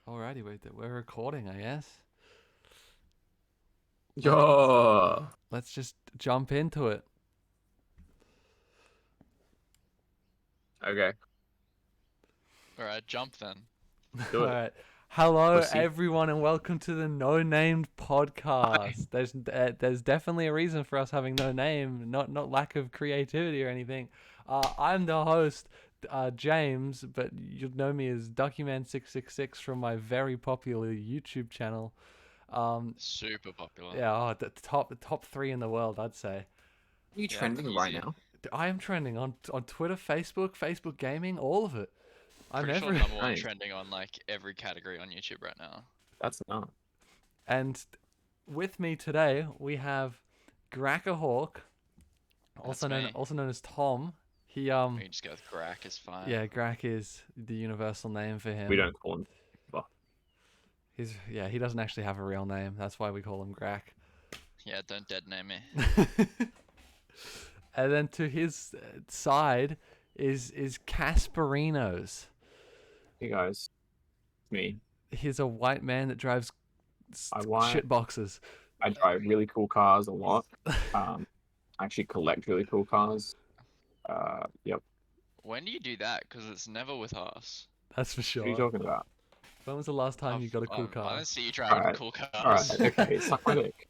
Alrighty, we're recording, I guess. Yo. Let's just jump into it. Okay. Alright, jump then. Do it. Alright. Hello, Pussy. everyone, and welcome to the No Named podcast. There's definitely a reason for us having no name, not lack of creativity or anything. I'm the host, James, but you'll know me as DuckieMan666 from my very popular YouTube channel. Super popular. Yeah, the top three in the world, I'd say. Are you Yeah, trending right easy. now? I am trending on Twitter, Facebook Gaming, all of it. Pretty sure every number one Nice. trending on like every category on YouTube right now. That's not. And with me today we have Grack Hawk, also That's me. known as Tom. He We can just go with Grack, is fine. yeah, Grack is the universal name for him. We don't call him. He doesn't actually have a real name. That's why we call him Grack. Yeah, don't dead name me. And then to his side is Casperinoz. Hey guys. It's me. He's a white man that drives shit boxes. I drive really cool cars a lot. I actually collect really cool cars. Yep. When do you do that? Because it's never with us. That's for sure. What are you talking about? When was the last time you got a cool I car? don't see you driving Alright. cool cars. Alright, okay. Suck my dick.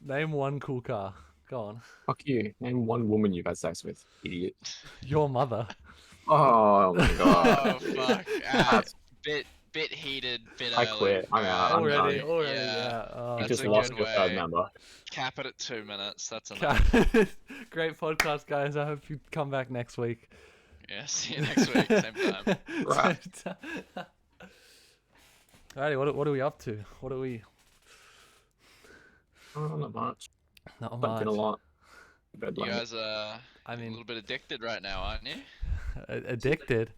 Name one cool car. Go on. Fuck you. Name one woman you've had sex with, idiot. Your mother. Oh my god. Oh fuck. That's- Bit heated, bit I early. quit. I'm out. I'm Already, done. yeah. Oh, You That's just a lost good your third way. member. Cap it at 2 minutes. That's enough. Great podcast, guys. I hope you come back next week. Yeah, see you next week, same time. Right. Same time. Alrighty, what are we up to? What are we? Oh, not much. Not Slept in a much. lot. Bed You late. guys are I a mean, little bit addicted right now, aren't you? addicted.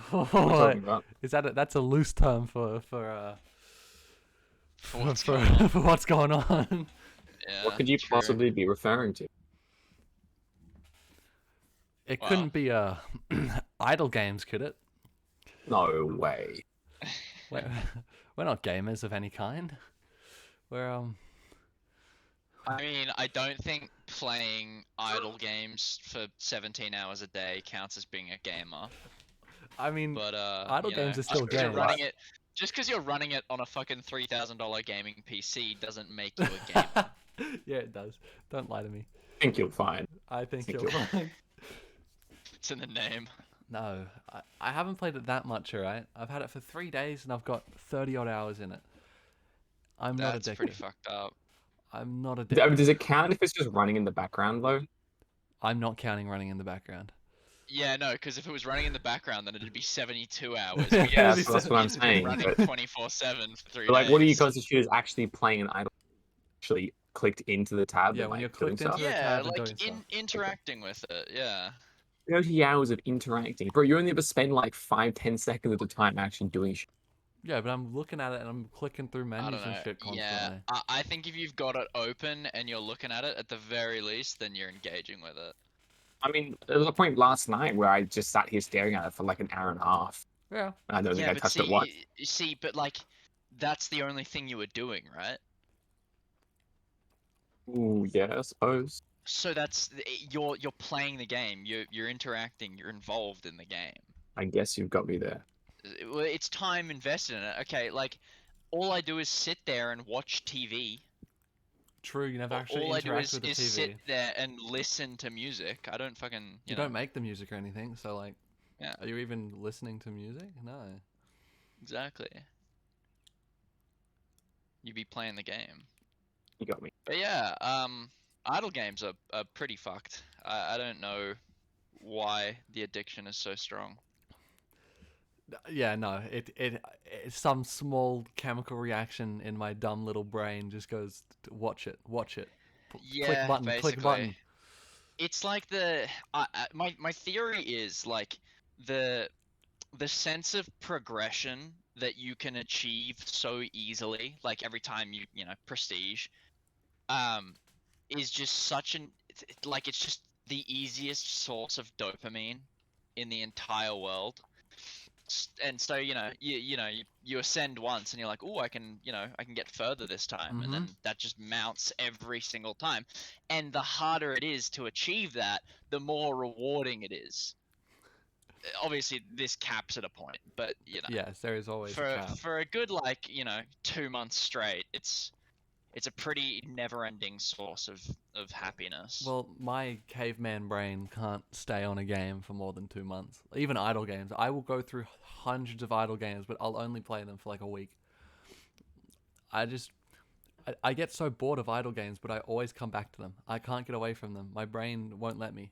What are you talking about? Is that's a loose term for What's going on? for what's going on? Yeah, What could you true. possibly be referring to? It Wow. couldn't be idle games, could it? No way. We're not gamers of any kind. We're I mean, I don't think playing idle games for 17 hours a day counts as being a gamer. I mean, But idle you games know, are still just 'cause you're games. running it, just because you're running it on a fucking $3,000 gaming PC doesn't make you a gamer. Yeah, it does. Don't lie to me. I think you'll find. I think Think you're you'll- fine. It's in the name. No, I haven't played it that much, alright? I've had it for 3 days and I've got 30 odd hours in it. I'm not That's addicted. pretty fucked up. I'm not I addicted. mean, does it count if it's just running in the background though? I'm not counting running in the background. Yeah, no, because if it was running in the background, then it'd be 72 hours. Yeah, But Yeah, it'd be that's what I'm it's been saying. running But, 24/7 for 3 but like, what do you days. constitute as actually playing an idle? Actually clicked into the tab. Yeah, and, when like, you're doing clicked into stuff? the Yeah, tab and like doing stuff. interacting with it. Yeah. 30 hours of interacting, bro. You only ever spend like 5-10 seconds at a time actually doing shit. Yeah, but I'm looking at it and I'm clicking through I menus don't and know. shit constantly. Yeah, I think if you've got it open and you're looking at it, at the very least, then you're engaging with it. I mean, there was a point last night where I just sat here staring at it for like an hour and a half. Yeah. I don't think Yeah, I but touched it once. see, but like, that's the only thing you were doing, right? Ooh, yeah, I suppose. So you're playing the game. You're interacting. You're involved in the game. I guess you've got me there. Well, it's time invested in it. Okay, like, all I do is sit there and watch TV. True, you never actually All I do interact is, with the is TV. sit there and listen to music. I don't fucking. You know. don't make the music or anything, so like, Yeah. are you even listening to music? No. Exactly. You be playing the game. You got me. But yeah, idle games are pretty fucked. I don't know why the addiction is so strong. Yeah, no. It some small chemical reaction in my dumb little brain just goes, watch it. Yeah, Click button, basically. click button. It's like my theory is like the sense of progression that you can achieve so easily, like every time you know prestige, is just such an like it's just the easiest source of dopamine in the entire world. And so you ascend once and you're like, oh, I can get further this time, and then that just mounts every single time. And the harder it is to achieve that, the more rewarding it is. Obviously this caps at a point, but Yes, there is always a cap. for a good 2 months straight, it's a pretty never-ending source of happiness. Well, my caveman brain can't stay on a game for more than 2 months. Even idle games. I will go through hundreds of idle games, but I'll only play them for like a week. I get so bored of idle games, but I always come back to them. I can't get away from them. My brain won't let me.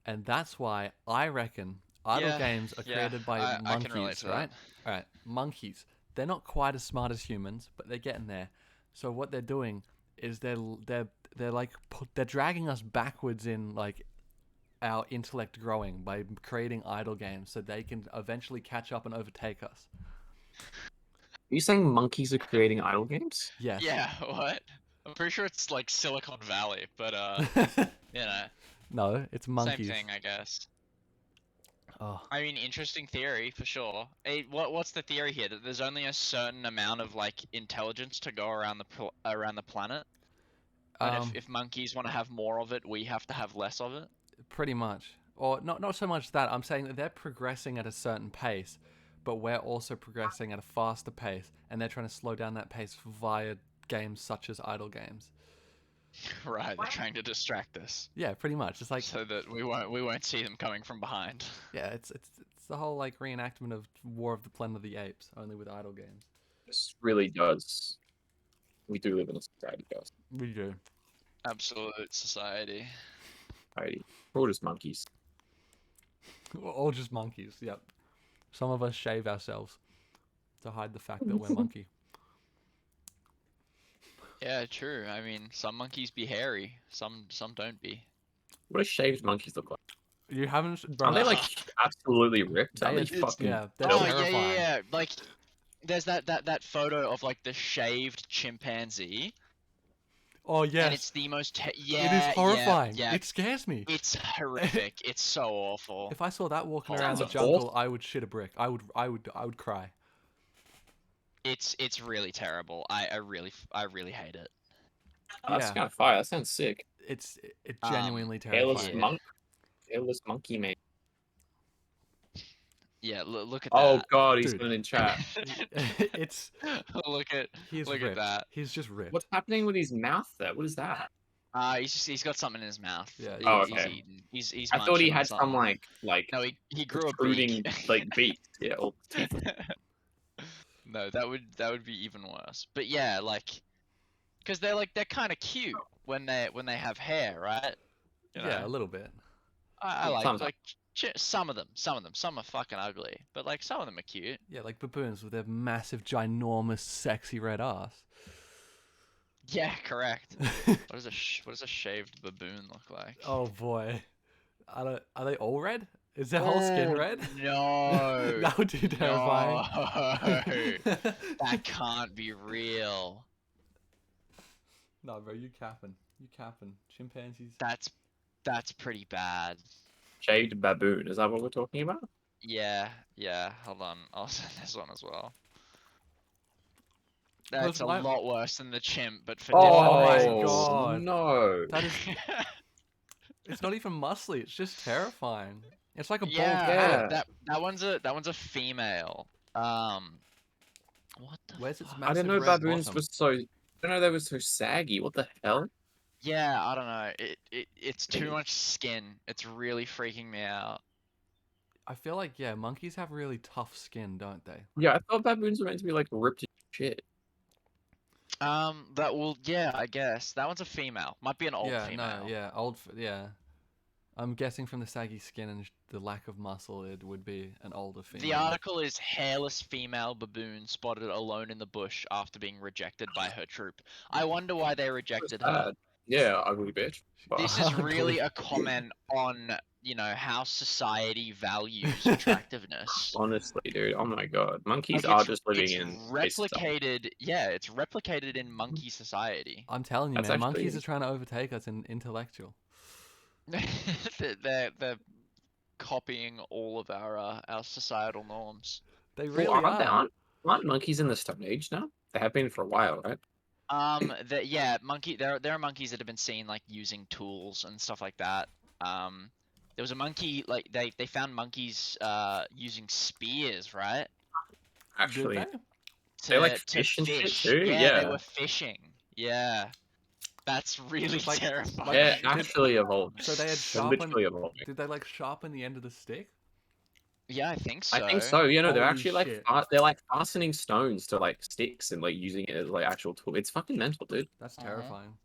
And that's why I reckon idle games are created by monkeys, I can relate to right? that. All right, monkeys. They're not quite as smart as humans, but they're getting there. So what they're doing is they're dragging us backwards in like our intellect growing by creating idle games, so they can eventually catch up and overtake us. Are you saying monkeys are creating idle games? Yes. Yeah, what? I'm pretty sure it's like Silicon Valley, but No, it's monkeys. same thing, I guess. Oh. I mean, interesting theory for sure. What's the theory here? That there's only a certain amount of like intelligence to go around the planet, and if monkeys want to have more of it, we have to have less of it. Pretty much. Or not so much that. I'm saying that they're progressing at a certain pace, but we're also progressing at a faster pace, and they're trying to slow down that pace via games such as idle games. Right, they're trying to distract us. Yeah, pretty much. It's like so that we won't see them coming from behind. Yeah, it's the whole like reenactment of War of the Planet of the Apes, only with idle games. This really does. We do live in a society, guys. We do. Absolute society. Society. We're all just monkeys. We're all just monkeys. Yep. Some of us shave ourselves to hide the fact that we're monkey. Yeah, true. I mean, some monkeys be hairy, some don't be. What do shaved monkeys look like? You haven't. Are they like absolutely ripped? Are they It's- fucking? yeah, they're Oh terrifying. yeah. Like, there's that photo of like the shaved chimpanzee, Oh yes. and it's the most it is horrifying. Yeah, It scares me. it's horrific. It's so awful. If I saw that walking Oh, around the sounds jungle, awful. I would shit a brick. I would cry. It's really terrible. I really hate it. Oh, that's Yeah. kind of fire. That sounds sick. It's genuinely Hairless terrifying. monk. Hairless monkey man. Yeah, look at Oh that. god, he's Dude. been in chat. It's look at he's look ripped. at that. He's just ripped. What's happening with his mouth there? What is that? He's got something in his mouth. Yeah, Oh, He's okay. eating. He's I thought he munching on had some something. like No, he grew a protruding beak. like beak. Yeah, all teeth. No, that would be even worse. But yeah, like, because they're kind of cute when they have hair, right? You Yeah, know? a little bit. I like Sometimes. some of them. Some are fucking ugly, but like some of them are cute. Yeah, like baboons with their massive, ginormous, sexy red ass. Yeah, correct. What does a shaved baboon look like? Oh boy, are they all red? Is their whole skin red? No. That would be terrifying. No. That can't be real. No, bro, you capping. Chimpanzees. That's pretty bad. Shaved baboon. Is that what we're talking about? Yeah. Hold on, I'll send this one as well. That's a my- lot worse than the chimp, but for Oh my different reasons. God. No. That is. It's not even muscly. It's just terrifying. It's like a bald Yeah, cat. that one's a female. What the? Where's its fuck? massive I didn't know red baboons bottom? were so. I didn't know they were so saggy. What the hell? Yeah, I don't know. It's too much skin. It's really freaking me out. I feel like monkeys have really tough skin, don't they? Yeah, I thought baboons were meant to be like ripped as shit. I guess that one's a female. Might be an old female. Yeah. I'm guessing from the saggy skin and the lack of muscle, it would be an older female. The article is hairless female baboon spotted alone in the bush after being rejected by her troop. I wonder why they rejected her. Yeah, ugly bitch. This is really a comment on, how society values attractiveness. Honestly, dude. Oh my god. Monkeys Like, are just living it's in. replicated. Yeah, it's replicated in monkey society. I'm telling you, That's man, actually- monkeys are trying to overtake us in intellectual. they're copying all of our societal norms. They Well, really are. aren't monkeys in the Stone Age now? They have been for a while, right? Yeah, there are monkeys that have been seen like using tools and stuff like that. There was a monkey like they found monkeys using spears, right? Did Actually, they? they like To fish and shit fish. too. Yeah, they Yeah. were fishing. Yeah. That's really Like- terrifying. They're did- actually evolving. So they had They're sharpened. literally evolving. Did they like sharpen the end of the stick? Yeah, I think so. I think so. You know, they're Holy actually like shit. they're like fastening stones to like sticks and like using it as like actual tool. It's fucking mental, dude. That's Uh-huh. terrifying.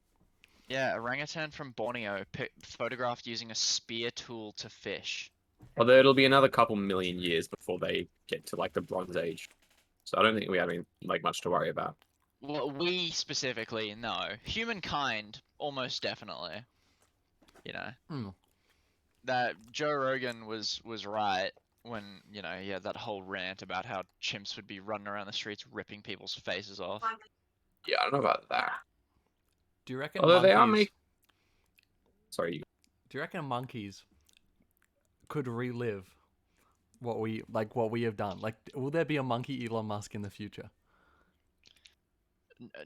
Yeah, orangutan from Borneo photographed using a spear tool to fish. Although it'll be another couple million years before they get to like the Bronze Age, so I don't think we have any, like much to worry about. Well, we specifically, no. Humankind, almost definitely. You know. Hmm. That Joe Rogan was right when, you know, he had that whole rant about how chimps would be running around the streets ripping people's faces off. Yeah, I don't know about that. Do you reckon Although monkeys? they are make. Sorry. Do you reckon monkeys could relive what we have done? Like, will there be a monkey Elon Musk in the future?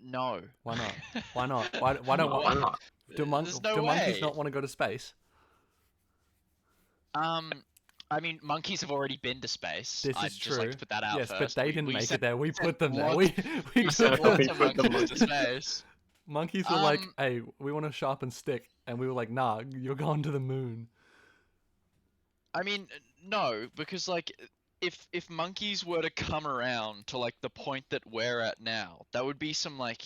No. Why not? Why not? Why don't Why not? do There's no monkeys way. not want to go to space? I mean, monkeys have already been to space. This I'd is just like true. to put that out Yes, first. but they didn't we make it sent- there. We sent put them there. lots- We we took sent them. lots of put the monkeys to space. Monkeys were like, Um, "Hey, we want a sharpened stick," and we were like, "Nah, you're going to the moon." I mean, no, because like, if monkeys were to come around to like the point that we're at now, that would be some like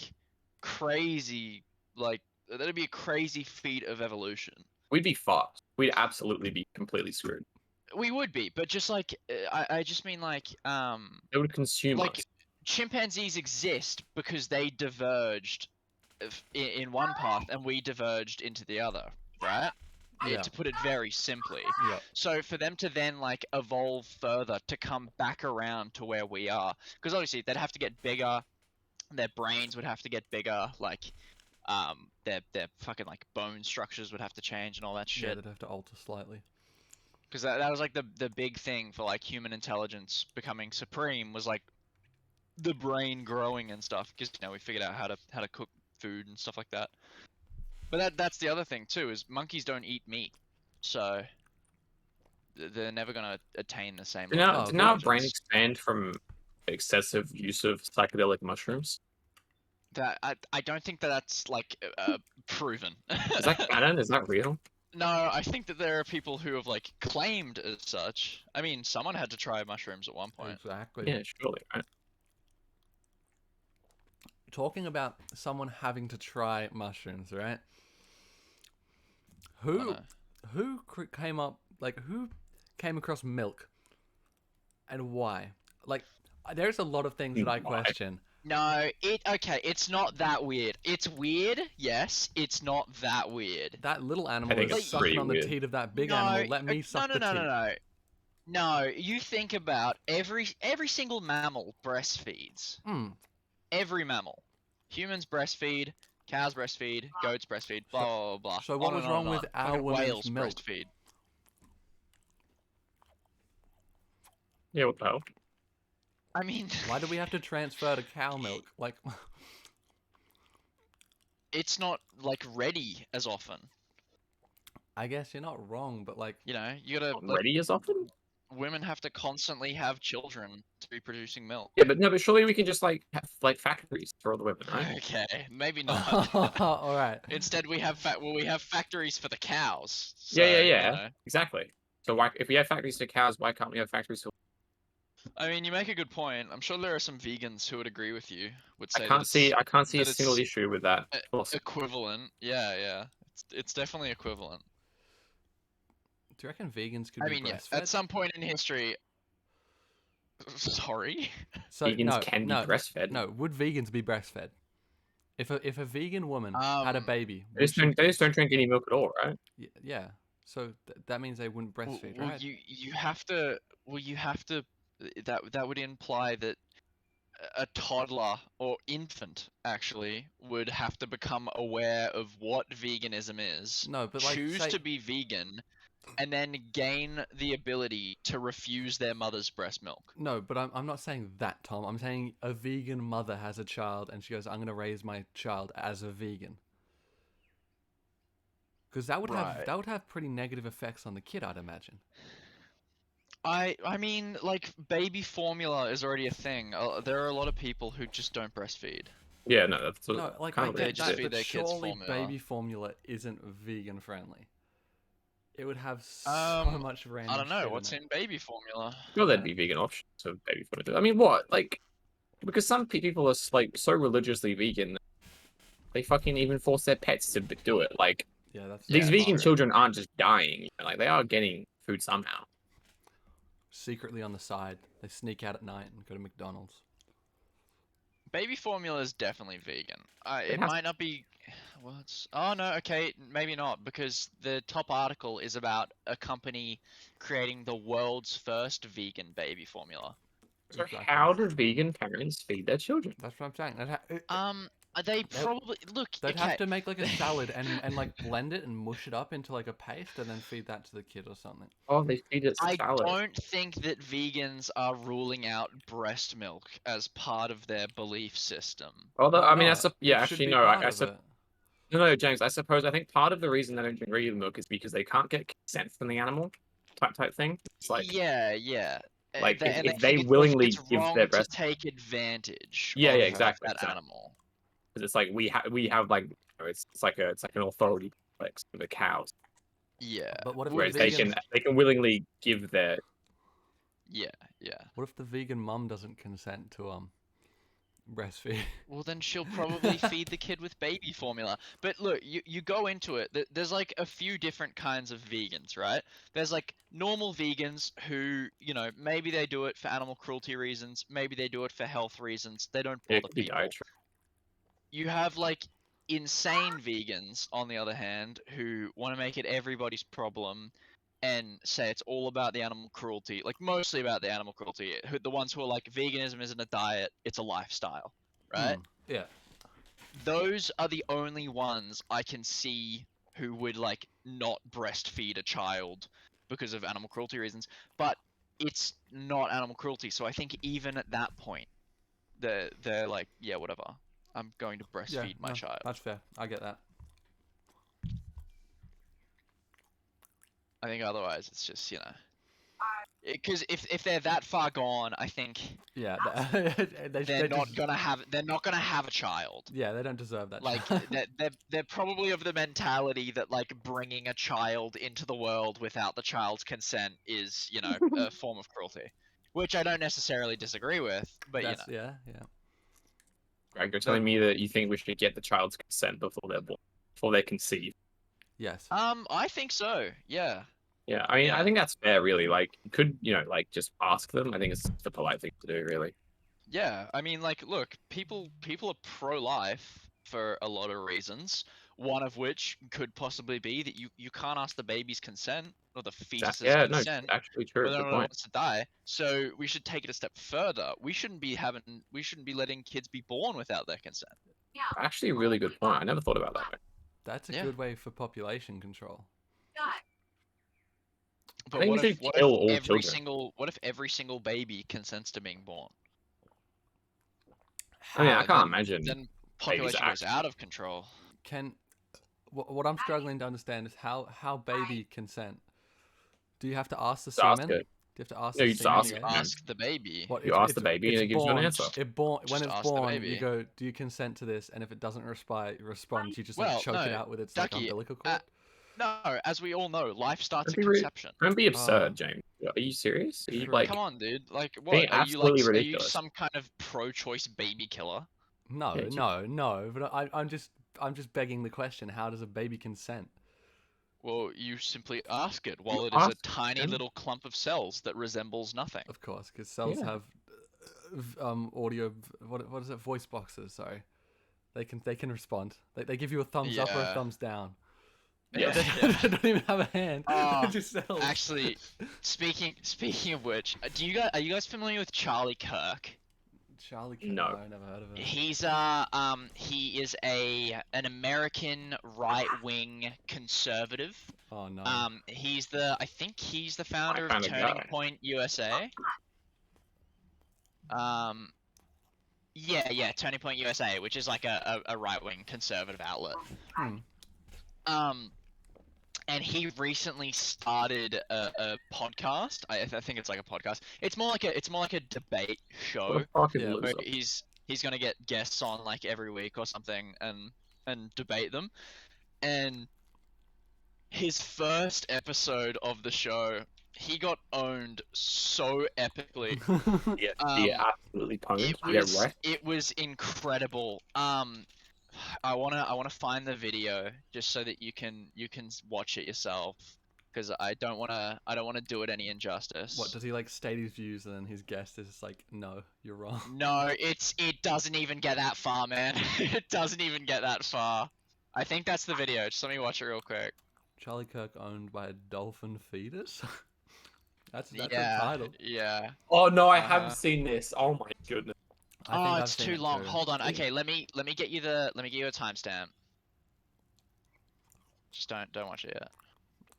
crazy, like that'd be a crazy feat of evolution. We'd be fucked. We'd absolutely be completely screwed. We would be, but just like I just mean like It would consume like us. chimpanzees exist because they diverged in one path and we diverged into the other, right? Yeah. To put it very simply. Yeah. So for them to then like evolve further to come back around to where we are, because obviously they'd have to get bigger, their brains would have to get bigger, like their fucking like bone structures would have to change and all that Yeah, shit. they'd have to alter slightly. Because that was like the big thing for like human intelligence becoming supreme was like the brain growing and stuff. Because you know we figured out how to cook food and stuff like that. But that's the other thing too is monkeys don't eat meat, so they're never gonna attain the same. Did level now, of did now our brain intelligence. expand from excessive use of psychedelic mushrooms? That I don't think that's like proven. Is that canon? Is that real? No, I think that there are people who have like claimed as such. I mean, someone had to try mushrooms at one point. Exactly. Yeah, surely, right? Talking about someone having to try mushrooms, right? I know. Who came up who came across milk, and why? Like, there's a lot of things that I Why? question. No, it's not that weird. It's weird, yes. It's not that weird. That little animal think is it's sucking pretty on the weird. teat of that big No, animal. Let me no, suck no, the no, teat. no, no. No, you think about every single mammal breastfeeds. Hmm. Every mammal. Humans breastfeed, cows breastfeed, goats breastfeed, blah blah blah blah. So what On was and on wrong and with on. our Fucking women's whales milk? breastfeed. Yeah, what the hell? I mean, Why do we have to transfer to cow milk? Like, it's not like ready as often. I guess you're not wrong, but like, You know, you gotta Not like ready as often? women have to constantly have children to be producing milk. Yeah, but no, but surely we can just like have like factories for all the women, right? Okay, maybe not. all right. Instead, we have factories for the cows. Yeah, so, yeah. You know. Exactly. So why, if we have factories for cows, why can't we have factories for? I mean, you make a good point. I'm sure there are some vegans who would agree with you. Would say I that can't it's see. I can't see a that single it's issue with that. e- philosophy. equivalent. Yeah, yeah. It's definitely equivalent. Do you reckon vegans could I be mean, yeah. breastfed? At some point in history. Sorry. So Vegans no, can no, be breastfed. no. Would vegans be breastfed? If a vegan woman had a baby, They just don't drink any milk at all, right? yeah. So that means they wouldn't breastfeed, Well, right? you have to. Well, you have to. That would imply that a toddler or infant actually would have to become aware of what veganism is. No, but like, choose say- to be vegan, and then gain the ability to refuse their mother's breast milk. No, but I'm not saying that, Tom. I'm saying a vegan mother has a child and she goes, I'm going to raise my child as a vegan. Because that would Right. have pretty negative effects on the kid, I'd imagine. I mean, like, baby formula is already a thing. There are a lot of people who just don't breastfeed. Yeah, no, that's No, like kind I of they get just that, feed but their kids surely formula. baby formula isn't vegan friendly. It would have so much random I don't know shit what's in it. in baby formula. Sure, there'd be vegan options of baby food. I mean, what? Like, because some people are like so religiously vegan, they fucking even force their pets to do it. Like, Yeah, that's these Yeah, vegan true. children aren't just dying. Like, they are getting food somehow. secretly on the side. They sneak out at night and go to McDonald's. Baby formula is definitely vegan. It It has- might not be. Oh no, okay, maybe not, because the top article is about a company creating the world's first vegan baby formula. So Exactly. how do vegan parents feed their children? That's what I'm saying. They probably look. They'd Okay, have to make like a salad and like blend it and mush it up into like a paste and then feed that to the kid or something. Oh, they feed it I salad. don't think that vegans are ruling out breast milk as part of their belief system. Although, Why I mean, not? yeah, It should actually, be no, part I of it. no, James, I suppose I think part of the reason they don't drink regular milk is because they can't get consent from the animal type thing. It's like, Yeah. Like, And if they they think willingly it's give wrong their to breast, take advantage Yeah, of, yeah, of exactly, that exactly. animal. because it's like we have like, you know, it's like an authority complex for the cows, Yeah. But what if whereas the they vegan can willingly give their. Yeah. what if the vegan mum doesn't consent to breastfeed? Well, then she'll probably feed the kid with baby formula. But look, you go into it. There's like a few different kinds of vegans, right? There's like normal vegans who, maybe they do it for animal cruelty reasons, maybe they do it for health reasons. They don't It bother could be people. dietary. You have like insane vegans, on the other hand, who want to make it everybody's problem and say it's all about the animal cruelty, like mostly about the animal cruelty. The ones who are like, veganism isn't a diet, it's a lifestyle, right? Yeah. Those are the only ones I can see who would like not breastfeed a child because of animal cruelty reasons. But it's not animal cruelty, so I think even at that point, they're like, yeah, whatever. I'm going to breastfeed my child. That's fair. I get that. I think otherwise it's just, because if they're that far gone, I think Yeah, they're not gonna have a child. Yeah, they don't deserve that. Like they're probably of the mentality that like bringing a child into the world without the child's consent is, a form of cruelty, which I don't necessarily disagree with, but Yeah. Greg, you're telling me that you think we should get the child's consent before they're born, before they conceive. Yes. I think so. Yeah. Yeah, I mean, Yeah. I think that's fair, really. Like, you could, like, just ask them. I think it's the polite thing to do, really. Yeah, I mean, like, look, people are pro-life for a lot of reasons. One of which could possibly be that you can't ask the baby's consent or the fetus's Yeah, no, consent actually true. whether Good or not it point. wants to die. So we should take it a step further. We shouldn't be letting kids be born without their consent. Actually, a really good point. I never thought about that. That's a Yeah. good way for population control. But think what we if, should kill all every children. what if every single baby consents to being born? I mean, I And can't then- imagine. Then population goes out of control. What I'm struggling to understand is how baby consent. Do you have to ask the Just ask semen? it. Do you have to ask No, the you just semen? ask You it. ask the baby. What, You ask the baby and it's it gives you an born- answer. When Just it's ask the born, baby. you go, do you consent to this? And if it doesn't respond, you just Well, like choke it no, out with its Duckie, like umbilical cord. No, as we all know, life starts at Don't be rude. conception. Don't be Oh. absurd, James. Are you serious? Are you True. like? Come on, dude. Like, being what are you absolutely like? Are you ridiculous. some kind of pro-choice baby killer? No, Yeah, no. But I'm just begging the question: how does a baby consent? Well, you simply ask it while You it is a ask tiny them. little clump of cells that resembles nothing. Of course, because cells Yeah. have audio. What is it? Voice boxes. Sorry, they can respond. They give you a thumbs up or a Yeah. thumbs down. Yeah. They don't even have a hand. Oh, They're just cells. Actually, speaking of which, are you guys familiar with Charlie Kirk? Charlie Kirk. No. I never heard of him. He is an American right-wing conservative. Oh no. I think he's the founder of kinda Turning guy. Point USA. Yeah, Turning Point USA, which is like a right-wing conservative outlet. Hmm. And he recently started a podcast. I think it's like a podcast. It's more like a debate show. What a fucking Yeah, Where loser. he's gonna get guests on like every week or something and debate them. And his first episode of the show, he got owned so epically. Yeah, he absolutely pwned. Right. It was incredible. I wanna find the video just so that you can watch it yourself, because I don't wanna do it any injustice. What, does he like state his views and then his guest is just like, no, you're wrong? No, it doesn't even get that far, man. It doesn't even get that far. I think that's the video. Just let me watch it real quick. Charlie Kirk owned by a dolphin fetus? That's Yeah, a title. yeah. Oh no, I Uh-huh. haven't seen this. Oh my goodness. I think I've It's seen too it long. too. Hold on. Okay, let me get you a timestamp. Just don't watch it yet.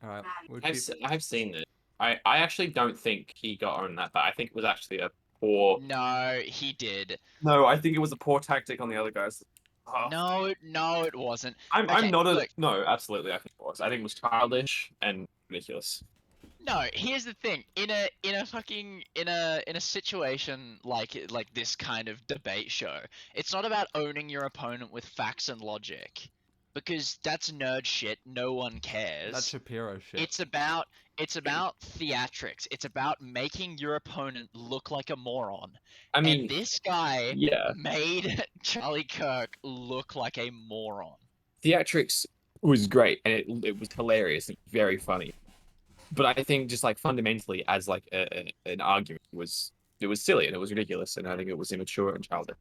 Alright, we'll I've seen it. I actually don't think he got owned that bad. I think it was actually a poor. No, he did. No, I think it was a poor tactic on the other guys. Oh. No, it wasn't. I'm Okay, not a look. no. Absolutely, I think it was. I think it was childish and ridiculous. No, here's the thing. In a situation like this kind of debate show, it's not about owning your opponent with facts and logic, because that's nerd shit. No one cares. That's Shapiro shit. It's about theatrics. It's about making your opponent look like a moron. I mean, And this guy yeah, made Charlie Kirk look like a moron. theatrics was great and it was hilarious and very funny. But I think just like fundamentally, as like an argument, it was silly and it was ridiculous, and I think it was immature and childish.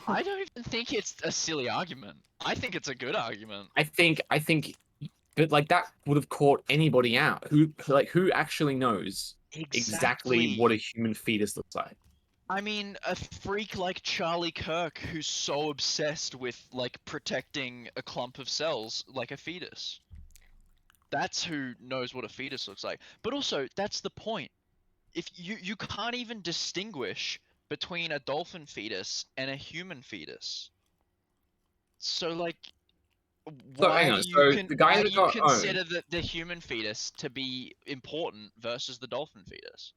I don't even think it's a silly argument. I think it's a good argument. I think, but like that would have caught anybody out who actually knows exactly what a human fetus looks like. I mean, a freak like Charlie Kirk, who's so obsessed with like protecting a clump of cells like a fetus. That's who knows what a fetus looks like. But also, that's the point. If you can't even distinguish between a dolphin fetus and a human fetus. So like, why hang on, do so you, the guy why that do you got consider the human fetus to be important versus the dolphin fetus?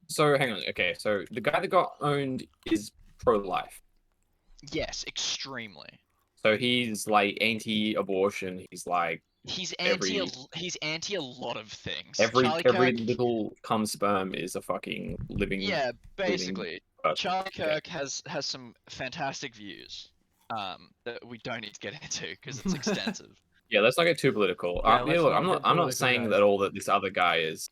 So hang on, okay, so the guy that got owned is pro-life. Yes, extremely. So he's like anti-abortion. He's like He's Every- anti a lot of things. every Charlie every Kirk, little cum sperm is a fucking living. yeah, basically. person. Charlie Okay. Kirk has some fantastic views that we don't need to get into because it's extensive. Yeah, let's not get too political. Yeah, Yeah, let's look, not I'm get not political, saying guys. that all that this other guy is.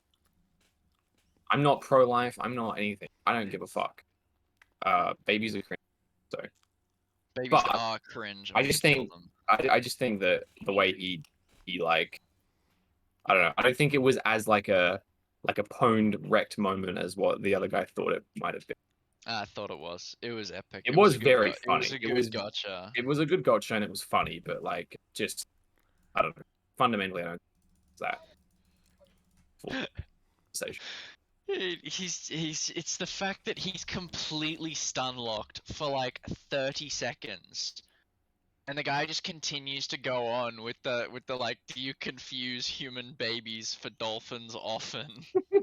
I'm not pro-life. I'm not anything. I don't give a fuck. Babies are cringe. Babies But are cringe. I and just we kill think- them. I just think that the way he like, I don't know. I don't think it was as like a pwned wrecked moment as what the other guy thought it might have been. I thought it was. It was epic. It was a good very It was funny. a It good was- gotcha. It was a good gotcha and it was funny, but like just I don't know. Fundamentally, I don't think it's that full conversation. It's the fact that he's completely stun locked for like 30 seconds. And the guy just continues to go on with the like, do you confuse human babies for dolphins often?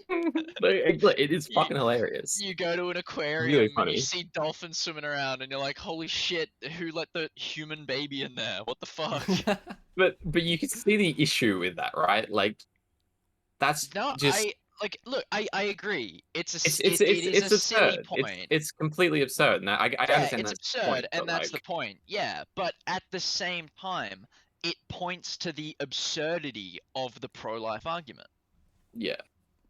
It is fucking hilarious. You go to an aquarium Really and funny. you see dolphins swimming around and you're like, holy shit, who let the human baby in there? What the fuck? But you can see the issue with that, right? Like that's No, just I agree. It is it's a silly absurd. point. It's completely absurd. And I Yeah, understand it's that's the absurd, point, and but, that's the like, point. Yeah, but at the same time, it points to the absurdity of the pro-life argument. yeah.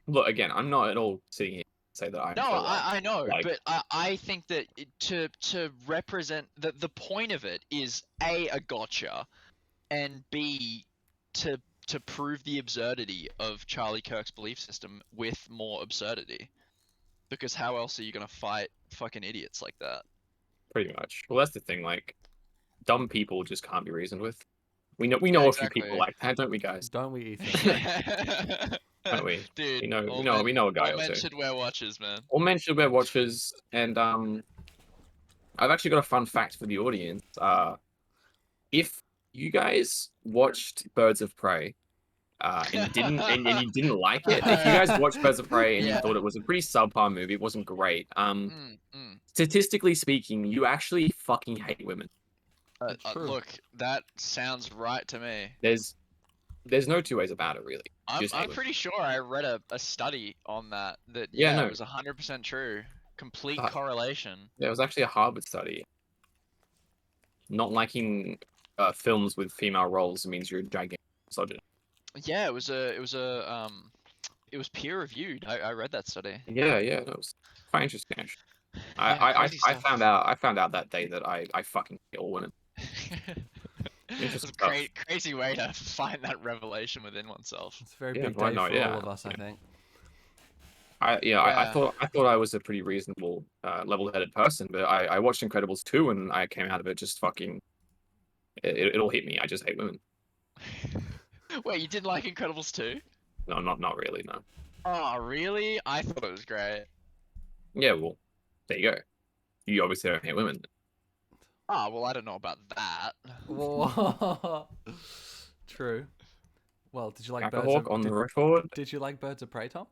Look, again, I'm not at all sitting here to say that I'm No, pro-life. I know, like- but I think that to represent the point of it is a gotcha, and B to prove the absurdity of Charlie Kirk's belief system with more absurdity. Because how else are you gonna fight fucking idiots like that? Pretty much. Well, that's the thing. Like, dumb people just can't be reasoned with. We know Yeah, a few people exactly. like that, don't we, guys? Don't we, Ethan? Don't we? Dude, We know all we know a guy all or men two. should wear watches, man. All men should wear watches, and I've actually got a fun fact for the audience. If you guys watched Birds of Prey, and you didn't like it, if you guys watched Birds of Prey and you Yeah. thought it was a pretty subpar movie, it wasn't great. Mm, mm. Statistically speaking, you actually fucking hate women. True. Look, that sounds right to me. There's no two ways about it, really. I'm Just hate women. pretty sure I read a study on that Yeah, yeah, no. it was 100% true. Complete Uh, correlation. There was actually a Harvard study. Not liking films with female roles means you're a gigantic misogynist. Yeah, it was peer reviewed. I read that study. Yeah, that was quite interesting. Actually. Yeah, crazy I stuff. found out that day that I fucking hate all women. It's Interesting a stuff. crazy way to find that revelation within oneself. It's a very Yeah, big why day not? for Yeah, all of us, I think. I Yeah. thought I was a pretty reasonable, level-headed person, but I watched Incredibles 2 and I came out of it just fucking. It all hit me. I just hate women. Wait, you didn't like Incredibles 2? No, not really. No. Oh, really? I thought it was great. Yeah, well, there you go. You obviously don't hate women. Oh, well, I don't know about that. Whoa. True. Well, did you like Birds Hawk of on the record. Did you like Birds of Prey, Tom?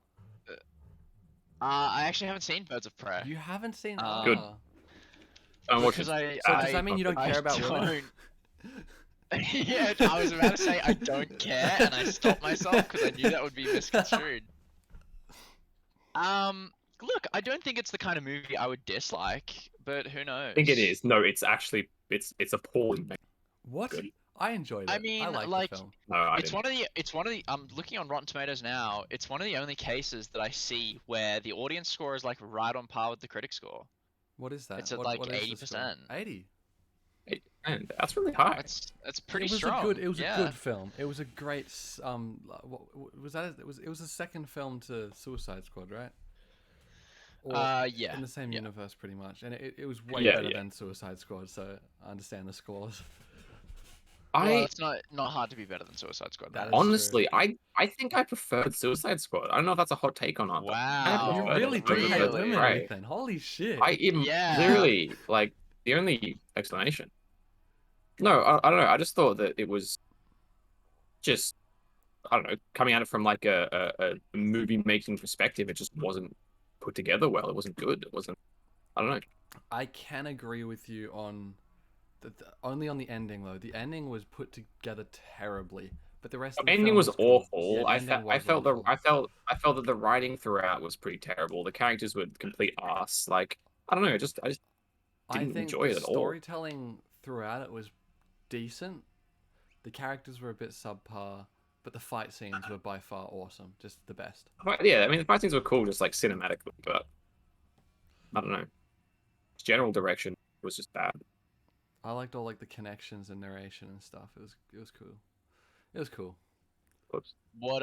I actually haven't seen Birds of Prey. You haven't seen. Good. Ah. Don't watch Because it. So does that mean you don't care about women? Yeah, I was about to say I don't care, and I stopped myself because I knew that would be misconstrued. Look, I don't think it's the kind of movie I would dislike, but who knows? I think it is. No, it's actually it's appalling. What? Good. I enjoyed it. I mean, liked like, the film. No, I It's didn't. one of the I'm looking on Rotten Tomatoes now. It's one of the only cases that I see where the audience score is like right on par with the critic score. What is that? It's at, What- like, what is the score? 80%. 80. And that's really high. That's pretty It was strong. a good. It was yeah. a good film. It was a great. Was that? It was a second film to Suicide Squad, right? Or Yeah. in the same yeah. universe, pretty much, and it was way Yeah, better yeah. than Suicide Squad. So I understand the scores. Well, it's not hard to be better than Suicide Squad. That man. is honestly, I think I preferred Suicide Squad. I don't know if that's a hot take or not. but I Wow. You preferred really it do over hate Birds of women, Prey. Ethan. Holy shit. Yeah. Literally, like the only explanation. No, I don't know. I just thought that it was just, I don't know, coming at it from like a movie making perspective. It just wasn't put together well. It wasn't good. It wasn't. I don't know. I can agree with you on only on the ending though. The ending was put together terribly, but the rest of The the ending film was cool. awful. Yeah, the I ending felt was awful. I felt that the writing throughout was pretty terrible. The characters were complete arse. Like I don't know. I just I didn't think enjoy the it at all. storytelling throughout it was decent. The characters were a bit subpar, but the fight scenes were by far awesome. Just the best. But yeah, I mean the fight scenes were cool, just like cinematically, but I don't know. General direction was just bad. I liked all like the connections and narration and stuff. It was cool. It was cool. Whoops. What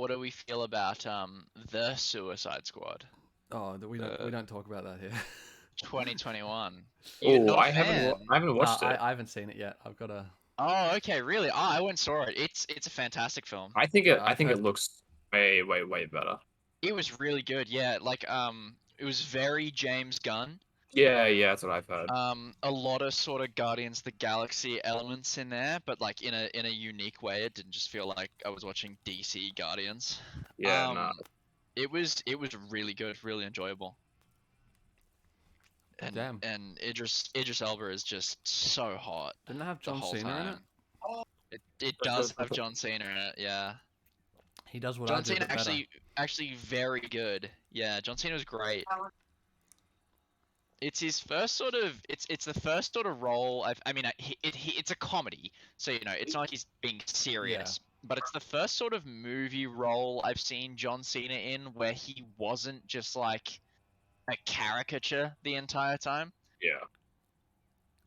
do we feel about the Suicide Squad Oh, we don't talk about that here. 2021? Oh, You're not a I haven't fan? watched it. I haven't seen it yet. I've got to. Oh, okay, really? Oh, I went and saw it. It's a fantastic film. I think I've it heard- looks way better. It was really good. Yeah, like it was very James Gunn. Yeah, that's what I've heard. A lot of sort of Guardians of the Galaxy elements in there, but like in a unique way. It didn't just feel like I was watching DC Guardians. Yeah, no. It was really good, really enjoyable. And Damn. and Idris Elba is just so hot Didn't it have the John whole Cena in it? time. It does have John Cena in it, yeah. He does what I John do, Cena but better. actually very good. Yeah, John Cena was great. It's his first sort of it's the first sort of role it's a comedy, so you know it's not like he's being serious, but it's the first sort of movie role I've seen John Cena in where he wasn't just like a caricature the entire time. Yeah.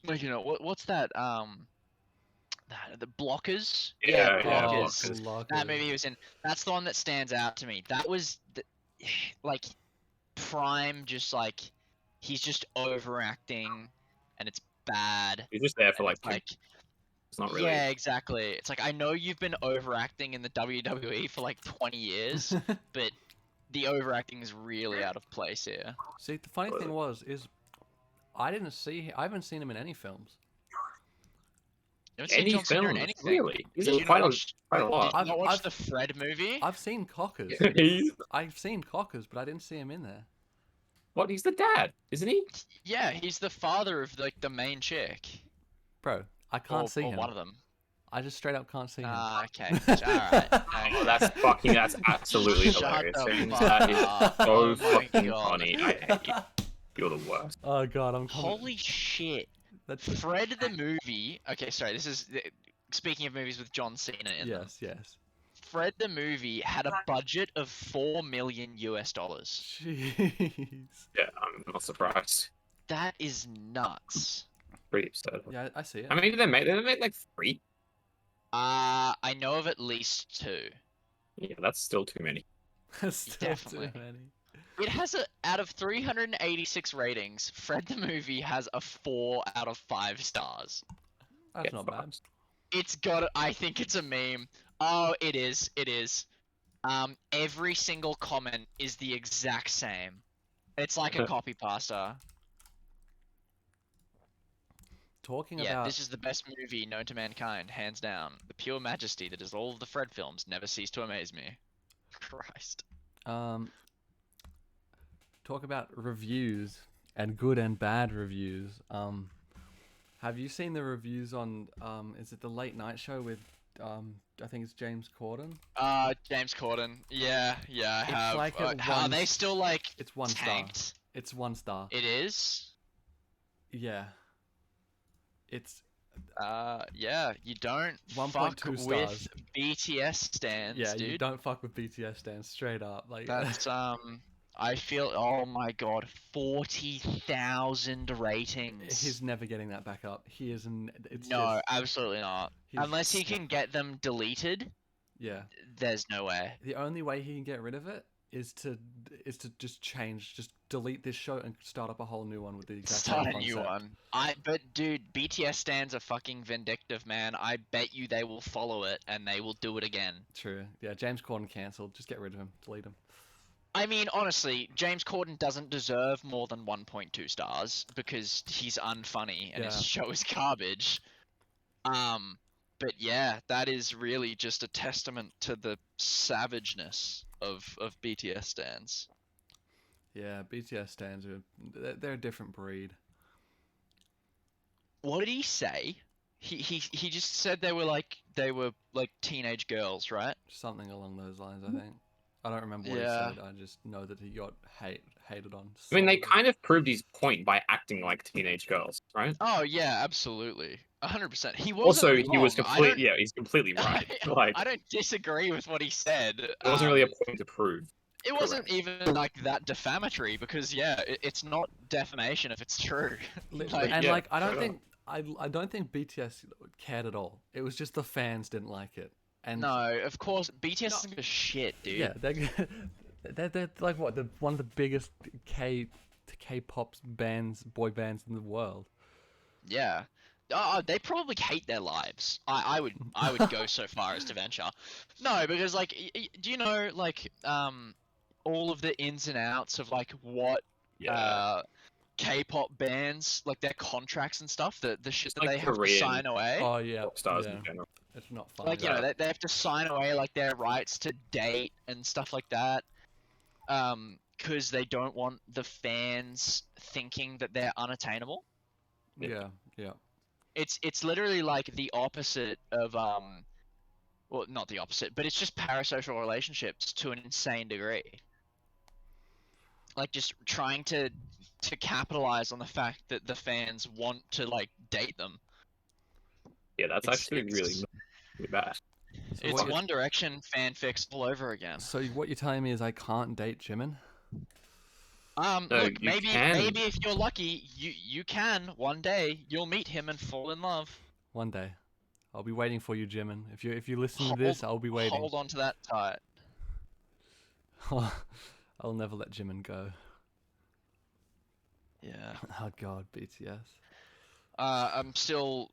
Like, you know, what's that the Blockers? Yeah, Blockers. Blockers. That movie he was in. That's the one that stands out to me. That was like prime, just like he's just overacting, and it's bad. He's just there for And like it's like, it's not really. yeah, exactly. It's like, I know you've been overacting in the WWE for like 20 years, but the overacting is really out of place here. See, the funny thing is I haven't seen him in any films. You haven't seen Any John Cena in film, anything. really? He's Did in you quite not a watch, quite a did lot. you not watch I've- the Fred movie? I've seen Cockers. I've seen Cockers, but I didn't see him in there. What? He's the dad, isn't he? Yeah, he's the father of like the main chick. Bro, I can't see him. One of them. I just straight up can't see him. Ah, okay. Alright. Oh, that's absolutely Shut hilarious. the James. fuck That is up. so Oh my fucking God. funny. I hate you. You're the worst. Oh god, I'm coming. Holy shit. That's Fred the movie. Okay, sorry. This is speaking of movies with John Cena in them. yes. Fred the movie had a budget of $4 million. Jeez. Yeah, I'm not surprised. That is nuts. Pretty absurd. Yeah, I see it. How many did they make? Did they make like 3? I know of at least 2. Yeah, that's still too many. Still definitely. too many. It has out of 386 ratings, Fred the movie has a 4 out of 5 stars. That's Yeah, not bad. It's got. I think it's a meme. Oh, it is. It is. Every single comment is the exact same. It's like a copy pasta. Talking Yeah, about this is the best movie known to mankind, hands down. The pure majesty that is all of the Fred films never cease to amaze me. Christ. talk about reviews and good and bad reviews. Have you seen the reviews on is it the Late Night Show with I think it's James Corden? James Corden. Yeah, I It's have. like at Are one they still like It's 1 tanked? star. It's 1 star. It is. Yeah. It's Yeah, you don't 1.2 fuck with stars. BTS stands, yeah, dude. you don't fuck with BTS stands straight up. Like That's I feel. Oh my god, 40,000 ratings. he's never getting that back up. He is it's No, just, absolutely not. he's- Unless he can get them deleted, yeah. there's no way. The only way he can get rid of it is to just delete this show and start up a whole new one with the exact Start same a new concept. one. But dude, BTS stands are fucking vindictive, man. I bet you they will follow it and they will do it again. True. Yeah, James Corden cancelled. Just get rid of him. Delete him. I mean, honestly, James Corden doesn't deserve more than 1.2 stars because he's unfunny and Yeah. his show is garbage. But yeah, that is really just a testament to the savageness of BTS stands. Yeah, BTS stands are they're a different breed. What did he say? He just said they were like teenage girls, right? Something along those lines, I think. I don't remember what Yeah. he said. I just know that he got hated on. I mean, they solidly. kind of proved his point by acting like teenage girls, right? Oh yeah, absolutely, 100%. He wasn't Also, he was wrong. I completely don't- he's completely right. Like, I don't disagree with what he said. there wasn't really a point to prove. It wasn't even like that defamatory because it's not defamation if it's true. And yeah, like I don't fair think I don't think BTS cared at all. It was just the fans didn't like it. And No, of course BTS No. doesn't give a shit, dude. yeah, they're like what one of the biggest K-pop bands, boy bands in the world. Yeah. They probably hate their lives. I would go so far as to venture. No, because like, do you know like all of the ins and outs of like what Yeah. K-pop bands, like their contracts and stuff, the shit It's that like they have to Korean sign away. Oh yeah, Pop stars yeah. in general. It's not fun. Like, you know, they have to sign away like their rights to date and stuff like that. Because they don't want the fans thinking that they're unattainable. yeah. It's literally like the opposite of well, not the opposite, but it's just parasocial relationships to an insane degree. Like just trying to capitalize on the fact that the fans want to like date them. Yeah, that's It's- actually it's- really bad. So It's what, One Direction fanfics all over again. so what you're telling me is I can't date Jimin? No, Look, you maybe can. if you're lucky, you can one day you'll meet him and fall in love. One day. I'll be waiting for you, Jimin. If you listen to this, I'll be waiting. Hold on to that tight. I'll never let Jimin go. Yeah. Oh god, BTS. I'm still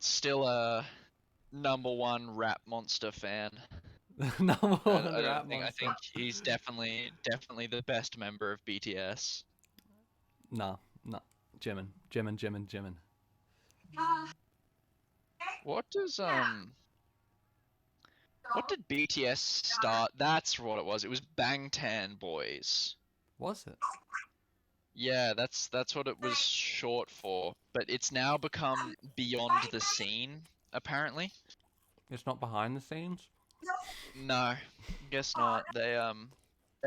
a #1 rap monster fan. Number one I rap don't think. I monster. think he's definitely the best member of BTS. Nah. Jimin. What does What did BTS start? That's what it was. It was Bangtan Boys. Was it? Yeah, that's what it was short for. But it's now become Beyond the Scene, apparently. It's not behind the scenes. No, guess not. They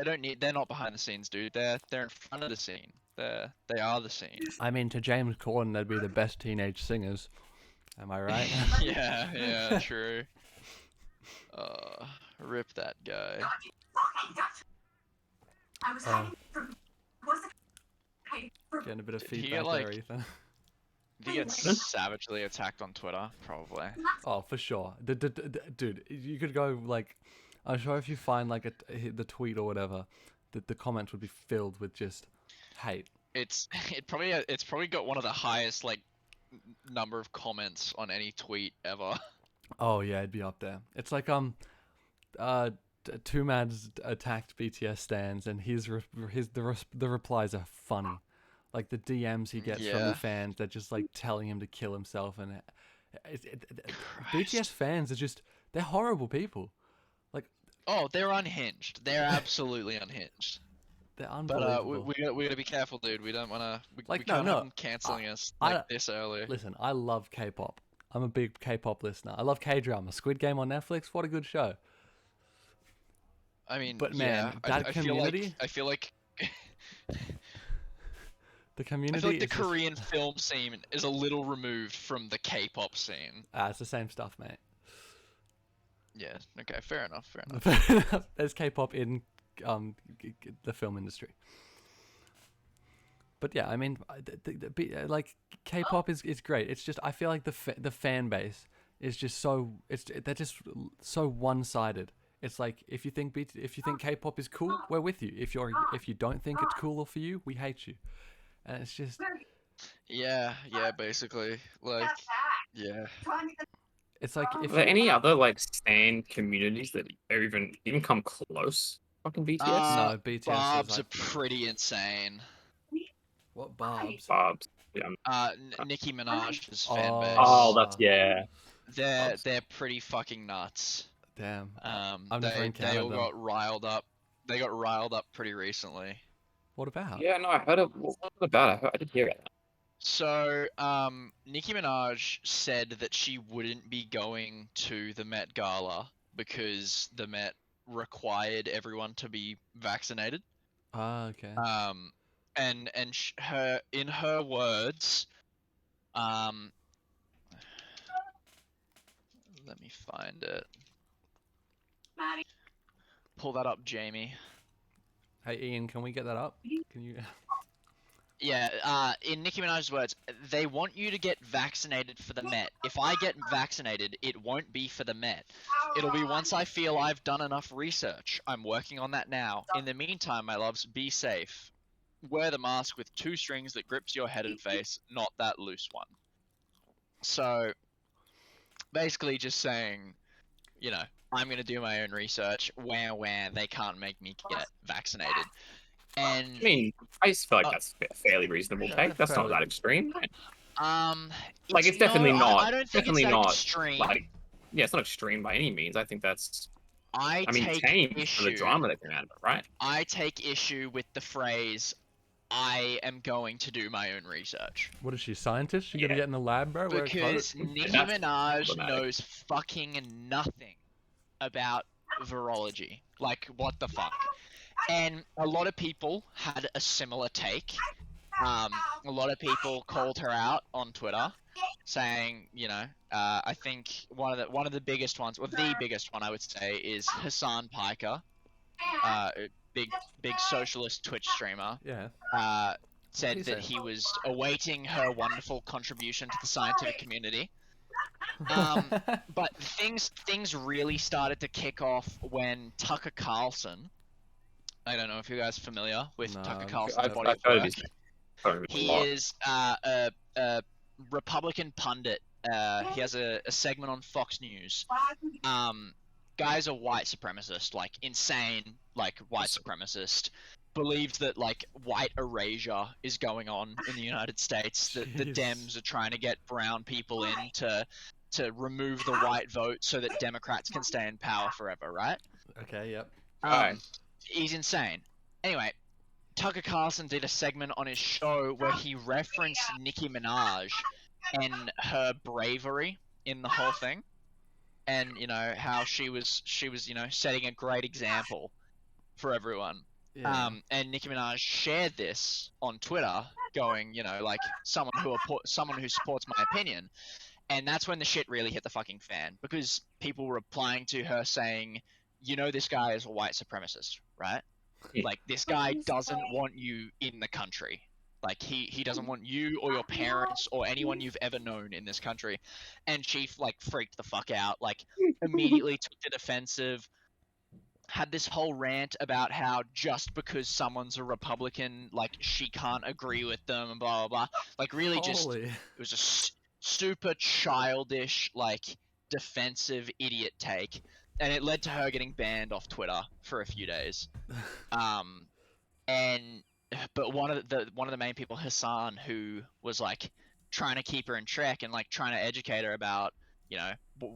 don't need. They're not behind the scenes, dude. They're in front of the scene. They are the scene. I mean, to James Corden, they'd be the best teenage singers. Am I right? Yeah, true. Rip that guy. Getting a bit of Did he feedback get, like- there, Ethan. Did he get savagely attacked on Twitter? Probably. Oh, for sure. Dude, you could go like, I'm sure if you find like the tweet or whatever, the comments would be filled with just hate. It's probably got one of the highest like number of comments on any tweet ever. Oh yeah, it'd be up there. It's like Two Mads attacked BTS stans, and the replies are funny. Like the DMs he gets from the Yeah. fans, they're just like telling him to kill himself, and BTS fans are they're horrible people. Oh, they're unhinged. They're absolutely unhinged. They're But unbelievable. we gotta be careful, dude. We don't wanna we Like, can't no, have them canceling us I- like this early. Listen, I love K-pop. I'm a big K-pop listener. I love K-drama. Squid Game on Netflix, what a good show. I mean, But, yeah, man, that community- I feel like The community the is just- Korean film scene is a little removed from the K-pop scene. it's the same stuff, mate. Yeah. Okay. Fair enough. There's K-pop in the film industry. But yeah, I mean, like K-pop is great. It's just I feel like the fan base is just they're just so one-sided. It's like if you think K-pop is cool, we're with you. If you don't think it's cool or for you, we hate you. And it's just Yeah. Basically, like, yeah. it's like Are there any other like stan communities that are even come close? Fucking BTS. no BTS Barb's is are like, pretty insane. what Barb's? Barbs. Yeah. Nicki Minaj's fan Oh. base. Oh, that's yeah. They're pretty fucking nuts. Damn. I've never They all encountered them. got riled up. They got riled up pretty recently. What about? Yeah, no, I heard it. What was it about? I did hear it. So, Nicki Minaj said that she wouldn't be going to the Met Gala because the Met required everyone to be vaccinated. Ah, okay. And in her words, let me find it. Pull that up, Jamie. Hey Ian, can we get that up? Can you? Yeah, in Nicki Minaj's words, they want you to get vaccinated for the Met. If I get vaccinated, it won't be for the Met. It'll be once I feel I've done enough research. I'm working on that now. In the meantime, my loves, be safe. Wear the mask with 2 strings that grips your head and face, not that loose one. So, basically just saying, you know, I'm going to do my own research where they can't make me get vaccinated. And I mean, I just feel like that's a fairly reasonable Yeah, take. That's not fairly. that extreme. Right? like it's definitely not. I don't think Definitely it's that not. extreme. Like, yeah, it's not extreme by any means. I think that's. I I mean, take tame issue. for the drama that came out of it, right? I take issue with the phrase, "I am going to do my own research," What is she, scientist? She gonna Yeah. get in the lab, bro? Wear a coat? because Nicki That's Minaj problematic. knows fucking nothing about virology. Like, what the fuck? And a lot of people had a similar take. A lot of people called her out on Twitter, saying, you know, I think one of the biggest ones, or the biggest one I would say, is Hassan Piker, a big socialist Twitch streamer. Yeah. Said What did he that say? he was awaiting her wonderful contribution to the scientific community. But things really started to kick off when Tucker Carlson. I don't know if you guys are familiar with No, Tucker I've- Carlson's I've body of heard of work. his name. He is a Republican pundit. He has a segment on Fox News. Guy's a white supremacist, like insane, like white supremacist. Believes that like white erasure is going on in the United States. That the Dems are trying to get brown people in to remove the white vote so that Democrats can stay in power forever, right? Okay, yep. Right. He's insane. Anyway, Tucker Carlson did a segment on his show where he referenced Nicki Minaj and her bravery in the whole thing, and you know how she was you know setting a great example for everyone. Yeah. And Nicki Minaj shared this on Twitter, going, you know, like someone who supports my opinion, and that's when the shit really hit the fucking fan, because people were replying to her saying, you know, this guy is a white supremacist, right? Like, this guy doesn't want you in the country. Like, he doesn't want you or your parents or anyone you've ever known in this country. And she, like, freaked the fuck out. Like, immediately took the defensive. Had this whole rant about how just because someone's a Republican, like, she can't agree with them and blah, blah, blah. Like, really Holy. it was a super childish, like, defensive idiot take. And it led to her getting banned off Twitter for a few days. But one of the main people, Hassan, who was like trying to keep her in check and like trying to educate her about, you know,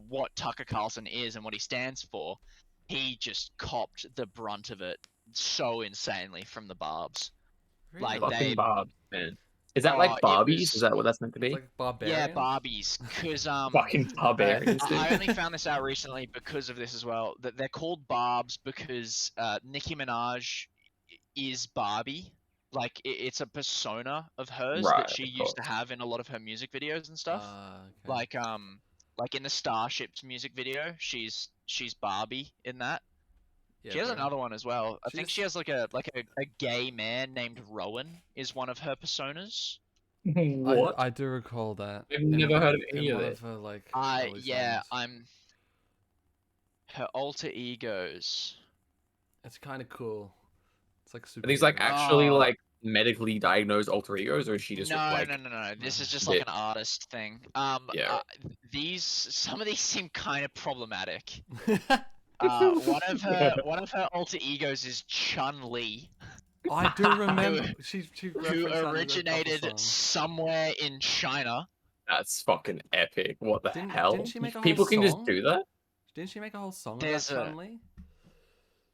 what Tucker Carlson is and what he stands for, he just copped the brunt of it so insanely from the Barbs. Really? Like Fucking they, Barb, man. Is that like it Barbies? was- Is that what that's meant to It's be? like barbarian. yeah, Barbies, because Fucking barbarians. I only found this out recently because of this as well. That they're called Barbs because Nicki Minaj is Barbie. Like it's a persona of hers Right, that she of used to course. have in a lot of her music videos and stuff. Okay. Like in the Starships music video, she's Barbie in that. Yeah, She has bro. another one as well. I think she She's- has like a gay man named Rowan is one of her personas. What? I do recall that. I've never heard of in any of one it. of her like. early Yeah, songs. her alter egos. It's kind of cool. It's like super. Are these like actually Oh. like medically diagnosed alter egos, or is she just No, like no. This is just bit- like an artist thing. Yeah. Some of these seem kind of problematic. One of her alter egos is Chun Li, I do remember she who referenced that in a couple originated songs. somewhere in China. That's fucking epic. What the Didn't hell? she make a whole People can just song? do that? Didn't she make a whole song There's about a- Chun Li?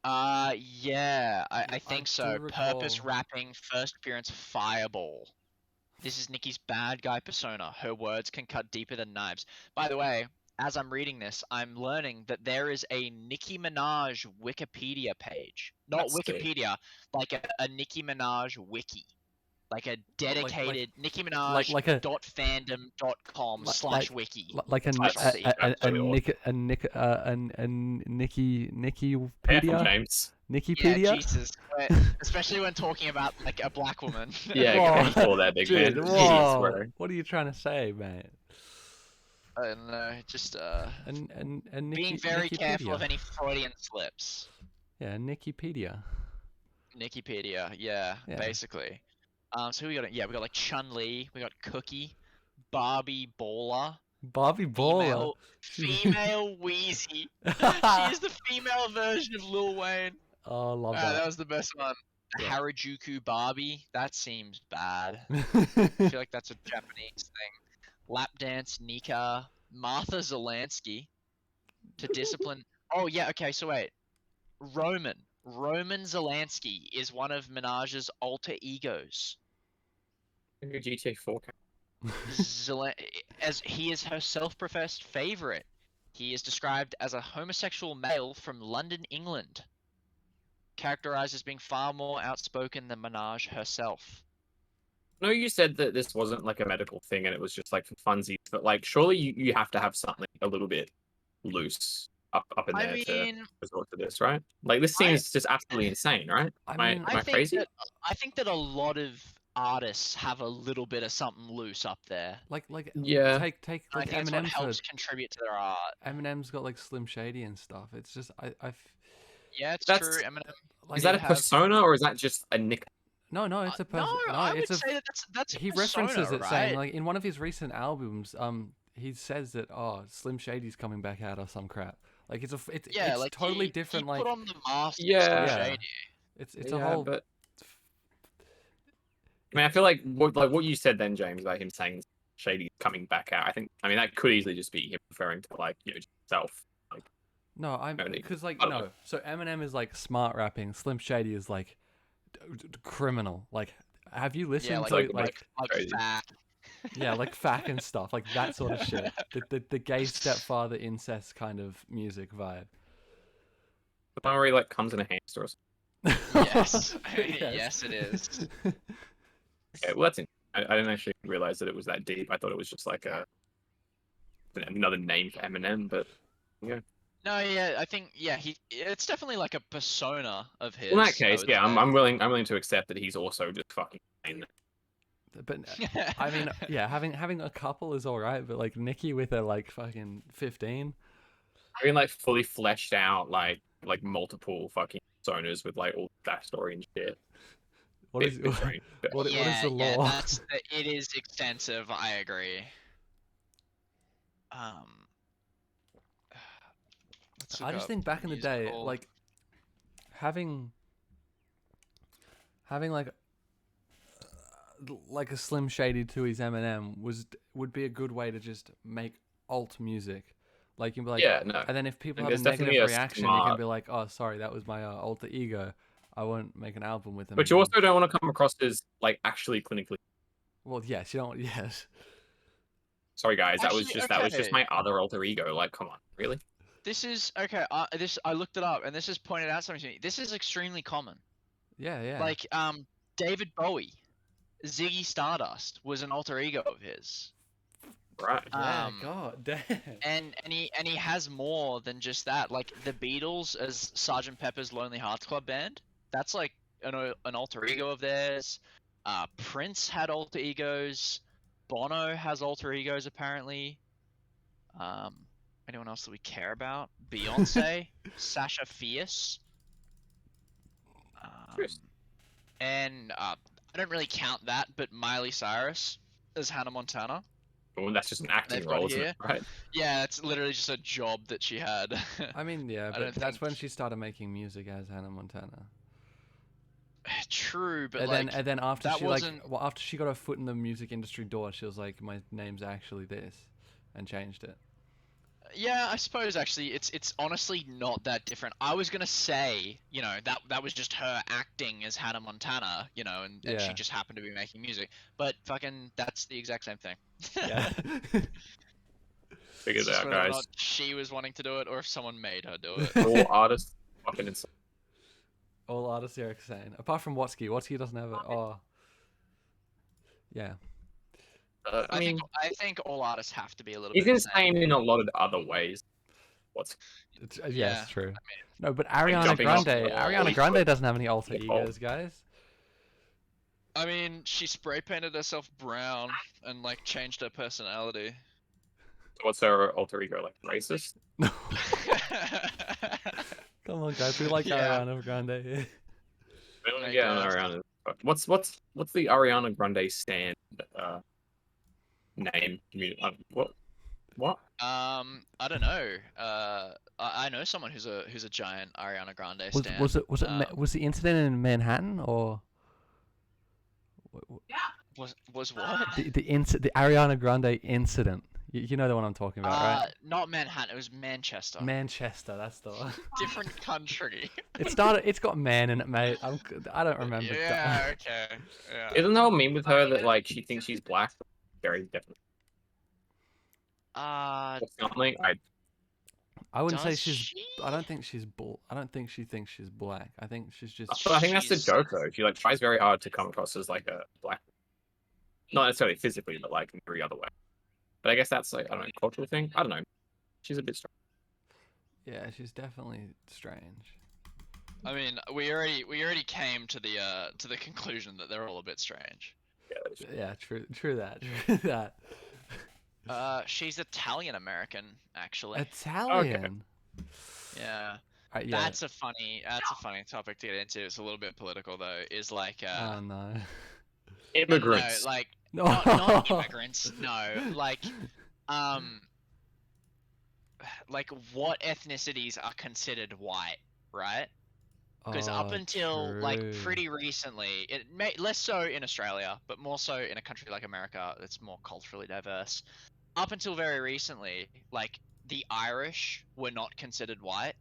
Yeah, I I think do so. Purpose recall- rapping, first appearance, Fireball. This is Nikki's bad guy persona. Her words can cut deeper than knives. By the way, as I'm reading this, I'm learning that there is a Nicki Minaj Wikipedia page. Not That's sick. Wikipedia, like a Nicki Minaj wiki. Like a dedicated Nicki Minaj like a- .fandom.com like- / wiki. Like a That's absolutely awesome. Nicky Careful, Nickipedia? James. Yeah, Nickipedia? Jesus. Especially when talking about like a black woman. Yeah, Whoa. careful there, big Dude, man. whoa. Swear. What are you trying to say, mate? I don't know, just And being very careful of any Freudian slips. Yeah, Nickipedia. Nickipedia, yeah, Yeah. basically. So we got we got like Chun Li, we got Cookie, Barbie Baller, Bobby Baller. female Wheezy. She is the female version of Lil Wayne. Oh, love That that. was the best one. Yeah. Harajuku Barbie, that seems bad. I feel like that's a Japanese thing. Lap dance Nika, Martha Zelansky, to discipline. Oh yeah, okay. So wait, Roman Zelansky is one of Minaj's alter egos. Maybe GTA 4. As he is her self-professed favorite. He is described as a homosexual male from London, England, characterized as being far more outspoken than Minaj herself. No, you said that this wasn't like a medical thing and it was just like for funsies, but like surely you have to have something a little bit loose up in there to resort to this, right? Like this seems just absolutely insane, right? Am I crazy? I think that a lot of artists have a little bit of something loose up there. like Yeah. take I like think that's what Eminem helps contribute to their art. Eminem's got like Slim Shady and stuff. It's just Yeah, it's That's- true. Eminem. like Is that a have- persona or is that just a nick? No, it's a person. No, No, I it's would a. say that that's a He persona, references it right? saying like in one of his recent albums, he says that Slim Shady's coming back out or some crap. Like Yeah, it's like totally he different. put Like on the mask. Yeah. Slim yeah, Shady. it's a Yeah, whole. but I mean, I feel like what you said then, James, about him saying Shady coming back out. I mean, that could easily just be him referring to like just himself. Like, No, I'm only- because like I don't no. know. So Eminem is like smart rapping. Slim Shady is like criminal. Like, have you Yeah, listened like to like Shady. fat. yeah, like fack and stuff, like that sort of shit. The gay stepfather incest kind of music vibe. The one where he like comes in a hamster or something. Yes. Yes, it is. Okay, well that's I didn't actually realize that it was that deep. I thought it was just like another name for Eminem, but yeah. No, yeah, I think it's definitely like a persona of his. In that I case, would yeah, say. I'm willing to accept that he's also just fucking insane. But I mean, yeah, having a couple is all right, but like Nikki with her like fucking 15. Having like fully fleshed out like multiple fucking personas with like all that story and shit. What is It's strange, but- what is the Yeah, law? it is extensive. I agree. Let's I look just up think back in the day, musical- like having like a Slim Shady to his Eminem would be a good way to just make alt music. Like you'd be like, yeah, no. and then if people And have a there's definitely negative a reaction, you can smart- be like, oh, sorry, that was my alter ego. I won't make an album with him. But you again." also don't want to come across as like actually clinically. Well, yes, you don't. Yes, Sorry, guys, that was Actually, just okay. my other alter ego. Like, come on, really? This is okay. I looked it up, and this has pointed out something to me. This is extremely common. yeah. Like David Bowie, Ziggy Stardust was an alter ego of his. Right. Yeah, Um, God damn. And he has more than just that. Like the Beatles as Sgt. Pepper's Lonely Hearts Club Band. That's like an alter ego of theirs. Prince had alter egos. Bono has alter egos apparently. Anyone else that we care about? Beyonce, Sasha Fierce. Interesting. And I don't really count that, but Miley Cyrus as Hannah Montana. Well, that's just an acting They've got role, isn't here. it? Right. Yeah, it's literally just a job that she had. I mean, yeah, I but don't that's when think- she started making music as Hannah Montana. True, but And like then after that she wasn't- after she got her foot in the music industry door, she was like, my name's actually this, and changed it. yeah, I suppose actually it's honestly not that different. I was gonna say, that was just her acting as Hannah Montana, and Yeah. she just happened to be making music. But fucking that's the exact same thing. Yeah. Figure It's that just out, whether or guys. not she was wanting to do it or if someone made her do it. All artists fucking insane. All artists are insane. Apart from Watsky. Watsky doesn't have it. Oh. Yeah. I mean, I think all artists have to be a little he's bit insane. insane in a lot of other ways. What's It's, Yeah, it's true. No, but Ariana jumping off Grande. the wall, Ariana holy Grande shit. doesn't have any alter Yeah. egos, guys. I mean, she spray painted herself brown and like changed her personality. what's her alter ego like? Racist? Come on, guys. We like Yeah. Ariana Grande here. Really? I Yeah, guess. Ariana. What's the Ariana Grande stand name? What? I don't know. I know someone who's a giant Ariana Grande stan. Was it was the incident in Manhattan or was what? the Ariana Grande incident? You know the one I'm talking about, right? Not Manhattan. It was Manchester. Manchester, that's the one. Different country. It's got man in it, mate. I don't remember. Yeah. Okay. Yeah. Isn't there a meme with her that like she thinks she's black? Very definitely. Or something. I wouldn't say Does she's. she? I don't think she's I don't think she thinks she's black. I think she's just. I think that's the She's- joke though. She like tries very hard to come across as like a black, not necessarily physically, but like in every other way. But I guess that's like I don't know, cultural thing. I don't know. She's a bit strange. Yeah, she's definitely strange. I mean, we already came to the conclusion that they're all a bit strange. Yeah, that is- Yeah, true that. True that. She's Italian American, actually. Italian. Yeah. Yeah. That's a funny topic to get into. It's a little bit political though. Is like Oh no. no, Immigrants. like No. not immigrants. No, um, like what ethnicities are considered white, right? Because up Oh, until like true. pretty recently, it may less so in Australia, but more so in a country like America that's more culturally diverse. Up until very recently, like the Irish were not considered white.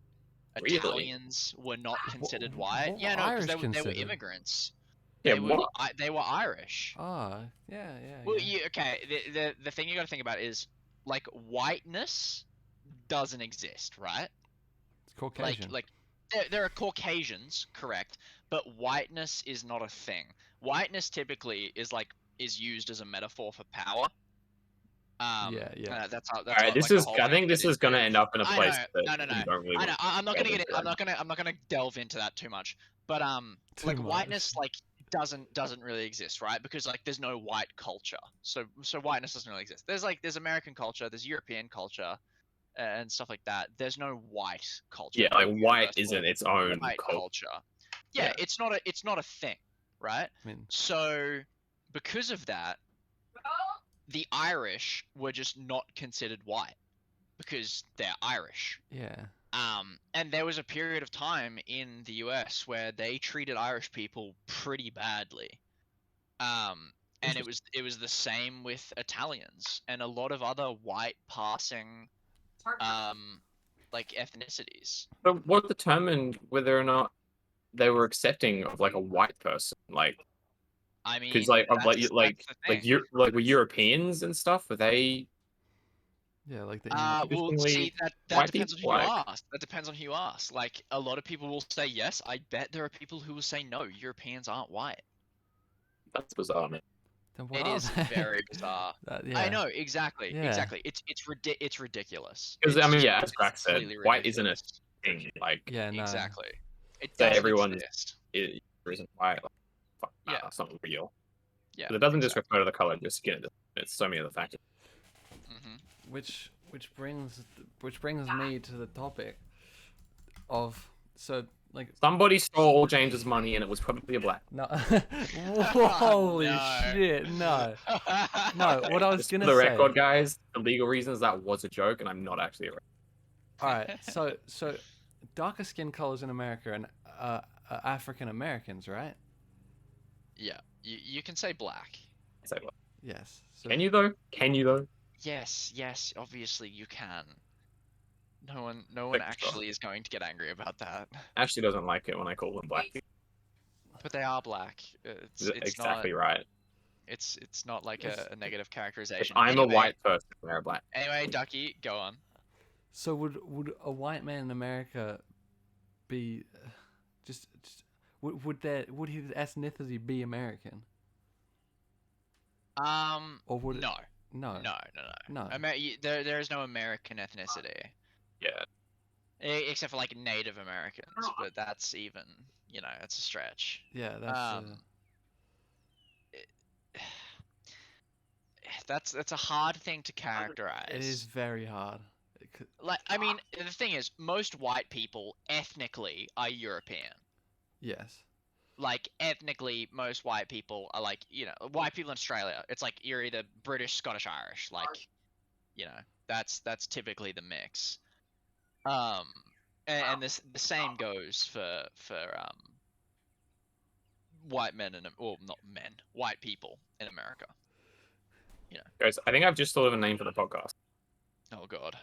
Really? Italians were not considered white. what Yeah, were no, because Irish they were considered? immigrants. Yeah, They were what? they were Irish. Oh, yeah, Well, yeah. okay. The thing you got to think about is like whiteness doesn't exist, right? It's Caucasian. Like there are Caucasians, correct, but whiteness is not a thing. Whiteness typically is used as a metaphor for power. Yeah. That's All right, this like a is. whole I thing think to this get is gonna into. end up in a I place know, that no. we don't really I know. want. I'm not to gonna get it. delve into. I'm not gonna delve into that too much. But Too like much. whiteness like doesn't really exist, right? Because like there's no white culture. So whiteness doesn't really exist. There's American culture, there's European culture, and stuff like that. There's no white culture. Yeah, no like white universal isn't its own white culture. culture. Yeah, Yeah. it's not a thing, right? I mean, So because of that, the Irish were just not considered white because they're Irish. yeah. And there was a period of time in the US where they treated Irish people pretty badly. And it was the same with Italians and a lot of other white passing like ethnicities. But what determined whether or not they were accepting of like a white person? Like, I mean, because like that's the thing. were Europeans and stuff? Were they? Yeah, like the Well, Interestingly, see, that white depends on who people, you like- ask. That depends on who you ask. Like, a lot of people will say yes. I bet there are people who will say no. Europeans aren't white. That's bizarre, man. Then what It are is they? very bizarre. Yeah. I know exactly, Yeah. exactly. It's ridiculous. Because I mean, It's yeah, as Grack said, completely white isn't a ridiculous. thing. Like, Yeah, no. Exactly. It So doesn't everyone's- exist. it isn't white. Like, fuck, nah, Yeah. that's not real. Yeah. But it doesn't just refer to the color of your skin. It's so many other factors. Hmm. Which brings me to the topic of like Somebody stole James's money, and it was probably a black. no. Holy No. shit! No. No, what I was Just for gonna the say. record, guys, for legal reasons, that was a joke, and I'm not actually a. All right, so darker skin colors in America and African Americans, right? Yeah. You can say black. Say what? Yes. So, Can you though? Can you though? Yes, obviously you can. No one Thanks, actually is going to get angry about that. Ashley doesn't like it when I call them black. But they are black. It's Exactly not, right. It's not like It's- a negative If characterization. I'm a Anyway- white person, they're a black. Anyway, Duckie, go on. So would a white man in America be just would his ethnicity be American? Or would it, No. no no There is no American ethnicity. Yeah. Except for like Native Americans, but that's even, it's a stretch. yeah that's That's a hard thing to characterize. it is very hard. Like, I mean, the thing is, most white people ethnically are European. Yes. Like, ethnically, most white people are like, white people in Australia. It's like you're either British, Scottish, Irish. Like, that's typically the mix. And the same goes for white men not men, white people in America. Guys, I think I've just thought of a name for the podcast. Oh God.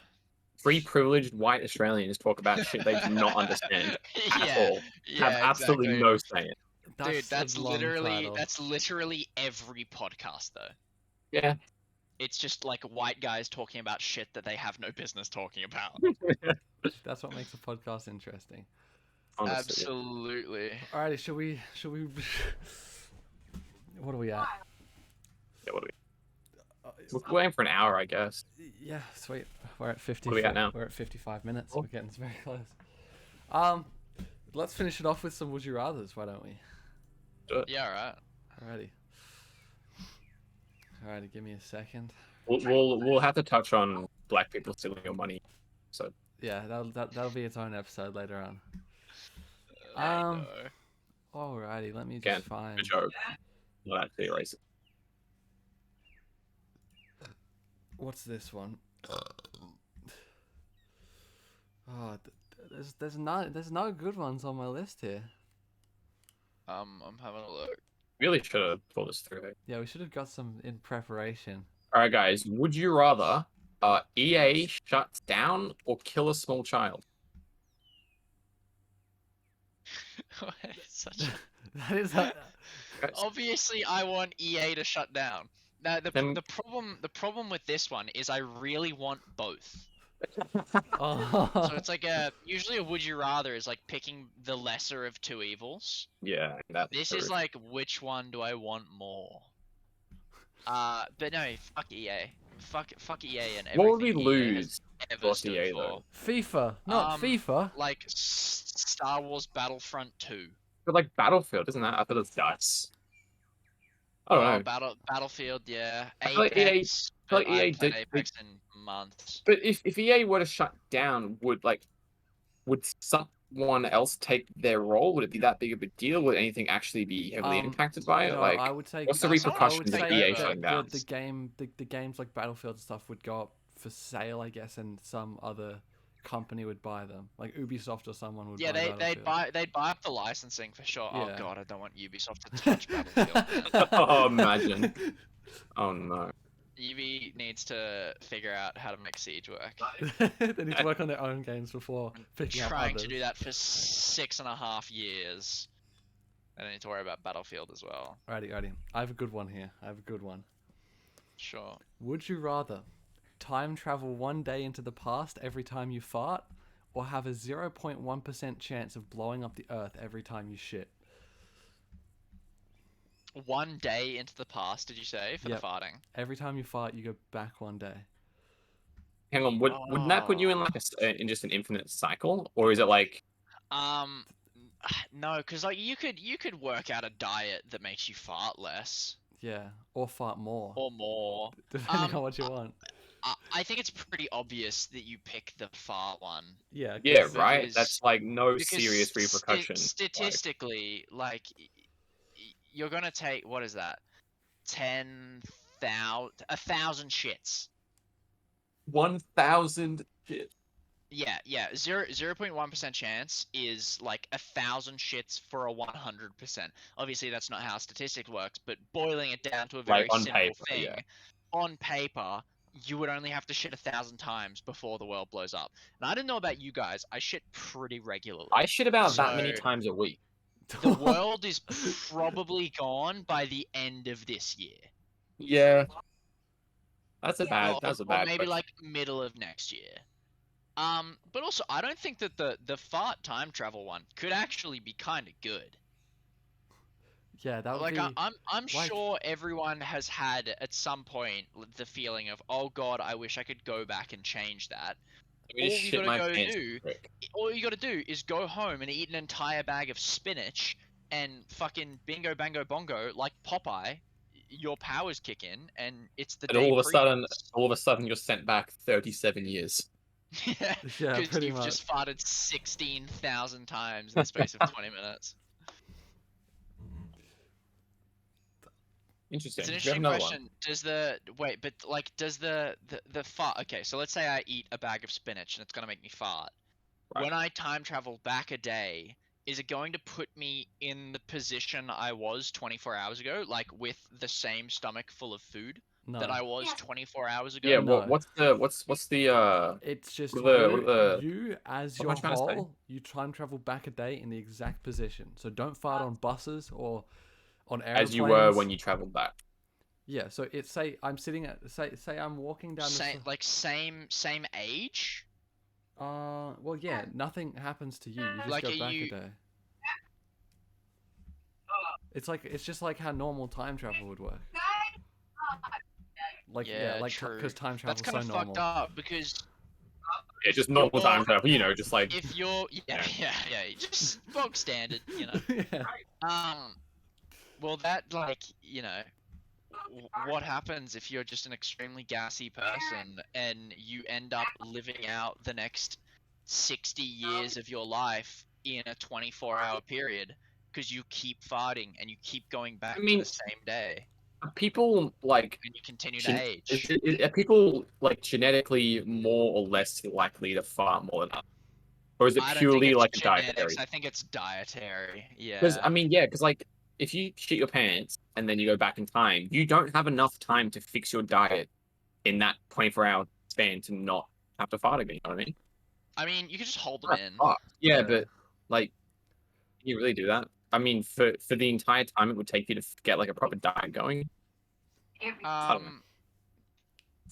Free privileged white Australians talk about shit they do not understand at Yeah, all. yeah, Have absolutely exactly. no say in it. Dude, that's a long literally title. every podcast though. Yeah. It's just like white guys talking about shit that they have no business talking about. That's what makes a podcast interesting. Honestly. Absolutely. Alrighty, should we what are we at? Yeah, what are we? We're aiming for an hour, I guess. Yeah, sweet. We're at 50. What are we at now? We're at 55 minutes. Cool. We're getting very close. Let's finish it off with some would you rather's, why don't we? Yeah, alright. Alrighty, give me a second. We'll have to touch on black people stealing your money. So Yeah, that'll be its own episode later on. No. Alrighty, let me Again, just find. a joke. Not actually racist. What's this one? Oh, there's no good ones on my list here. I'm having a look. Really should have thought this through. Yeah, we should have got some in preparation. All right, guys. Would you rather EA shuts down or kill a small child? Such a... That is a... Obviously, I want EA to shut down. Now, the problem with this one is I really want both. Oh. So it's like usually a would you rather is like picking the lesser of two evils. Yeah, that's This true. is like which one do I want more? But no, fuck EA. Fuck EA and everything. What would we EA has lose ever for stood EA for. though? FIFA, not FIFA. Like Star Wars Battlefront 2. But like Battlefield, isn't that? I thought it's DICE. I don't know. Battlefield, yeah. I feel like EA Apex. But I EA played did- Apex in months. But if EA were to shut down, would someone else take their role? Would it be that big of a deal? Would anything actually be heavily impacted by it? No, like, I would say what's the No, someone else repercussions would of take EA over. shutting down? the games like Battlefield and stuff would go up for sale, I guess, and some other company would buy them, like Ubisoft or someone would. Yeah, buy they'd buy up the licensing for sure. Yeah. Oh god, I don't want Ubisoft to touch Battlefield. Oh, imagine. Oh no. Ubi needs to figure out how to make Siege work. They need to work on their own games before picking up Trying others. to do that for 6.5 years. I don't need to worry about Battlefield as well. Alrighty. I have a good one here. Sure. Would you rather time travel 1 day into the past every time you fart, or have a 0.1% chance of blowing up the earth every time you shit? 1 day into the past, did you say, for Yep. the farting? Every time you fart, you go back 1 day. Hang on, wouldn't that put you in like in just an infinite cycle, or is it like? No, because like you could work out a diet that makes you fart less Yeah, or fart more, or more. depending on what you want. I think it's pretty obvious that you pick the fart one. Yeah. Yeah, 'cause- right. because- That's like no Because serious repercussion. Statistically, like you're gonna take what is that? 1,000 shits. 1,000 shit. Yeah. 0.1% chance is like 1,000 shits for a 100%. Obviously, that's not how statistics works, but boiling it down to a very on simple paper, thing, yeah. on paper, you would only have to shit 1,000 times before the world blows up. And I don't know about you guys, I shit pretty regularly. I shit about that many So- times a week. The world is probably gone by the end of this year. Yeah. That's a Or bad. That's a bad. maybe question. like middle of next year. But also I don't think that the fart time travel one could actually be kind of good. Yeah, that would Like be. I'm like- sure everyone has had at some point the feeling of, oh god, I wish I could go back and change that. I'm gonna all you shit gotta my go pants do- quick. All you gotta do is go home and eat an entire bag of spinach and fucking bingo bango bongo like Popeye. Your powers kick in and it's the And day all of a previous. sudden, you're sent back 37 years. Yeah, Yeah, because pretty you've much. just farted 16,000 times in the space of 20 minutes. Interesting. It's an Do you have interesting another question. Does the fart? Okay, so let's say I eat a bag of spinach and it's gonna make me fart. Right. When I time travel back a day, is it going to put me in the position I was 24 hours ago, like with the same stomach full of food No. that I was 24 hours ago? Yeah. No. What's the It's just What are the- you as what am your I trying to say? whole, you time travel back a day in the exact position. So don't fart on buses or on airplanes. as you were when you traveled back? Yeah, so it's say I'm sitting at say I'm walking down Same age. well yeah, nothing happens to you. You just Like, go are back you- a day. It's just like how normal time travel would work. Like Yeah, like true. because time That's travel's kind so of normal. fucked up because Yeah, just normal Well, time travel. You know, just like if you're yeah, just bog standard, you know. Yeah. Well, that like what happens if you're just an extremely gassy person and you end up living out the next 60 years of your life in a 24-hour period because you keep farting and you keep going back to mean, the same day are people like and you continue to age. are people like genetically more or less likely to fart more than others? Or is it I don't think purely it's like a genetics. dietary? I think it's dietary. Because Yeah. I mean, yeah, because like if you shit your pants and then you go back in time, you don't have enough time to fix your diet in that 24-hour span to not have to fart again. You know what I mean? I mean, you could just hold them That's in. fucked. Yeah, Yeah. but like, can you really do that? I mean, for the entire time it would take you to get like a proper diet going. I don't know.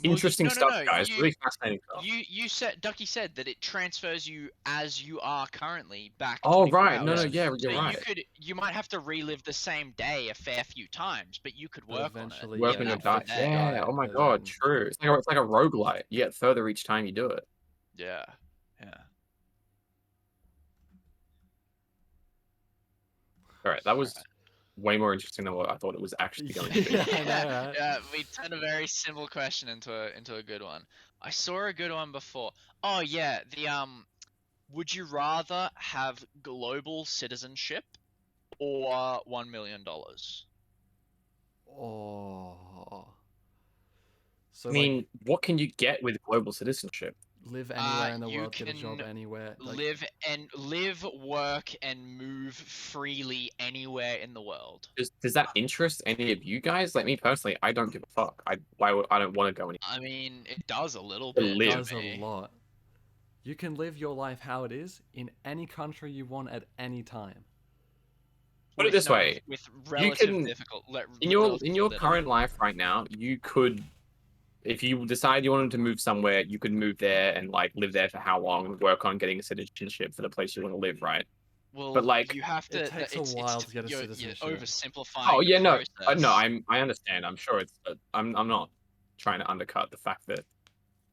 Well, Interesting stuff, guys. You Really fascinating stuff. you said Ducky said that it transfers you as you are currently back Oh 24 right, no, hours. yeah, So you're right. you might have to relive the same day a fair few times, but you could But work on it eventually Work in on your that diet. one day. Yeah. Oh my as god, in- true. It's like a roguelite. You get further each time you do it. Yeah. Yeah. All right, that was way more interesting than what I thought it was actually going to be. Yeah, I know, right? Yeah, we turned a very simple question into a good one. I saw a good one before. Oh yeah, would you rather have global citizenship or $1 million? Oh. So I mean, what can you get with global citizenship? live anywhere in the You world, get a job can anywhere. live, work, and move freely anywhere in the world. Does that interest any of you guys? Like me personally, I don't give a fuck. I don't want to go anywhere. I mean, it does a little To bit. live. It for does a me. lot. You can live your life how it is in any country you want at any time. Put it this way, with you relative can difficult. in your difficulty. current life right now, you could, if you decide you wanted to move somewhere, you could move there and like live there for how long, and work on getting a citizenship for the place you want to live, right? Well, But like, you have to. It takes a while to get a you're citizenship. oversimplifying. oh yeah, the no, process. no, I understand. I'm sure it's. I'm not trying to undercut the fact that it's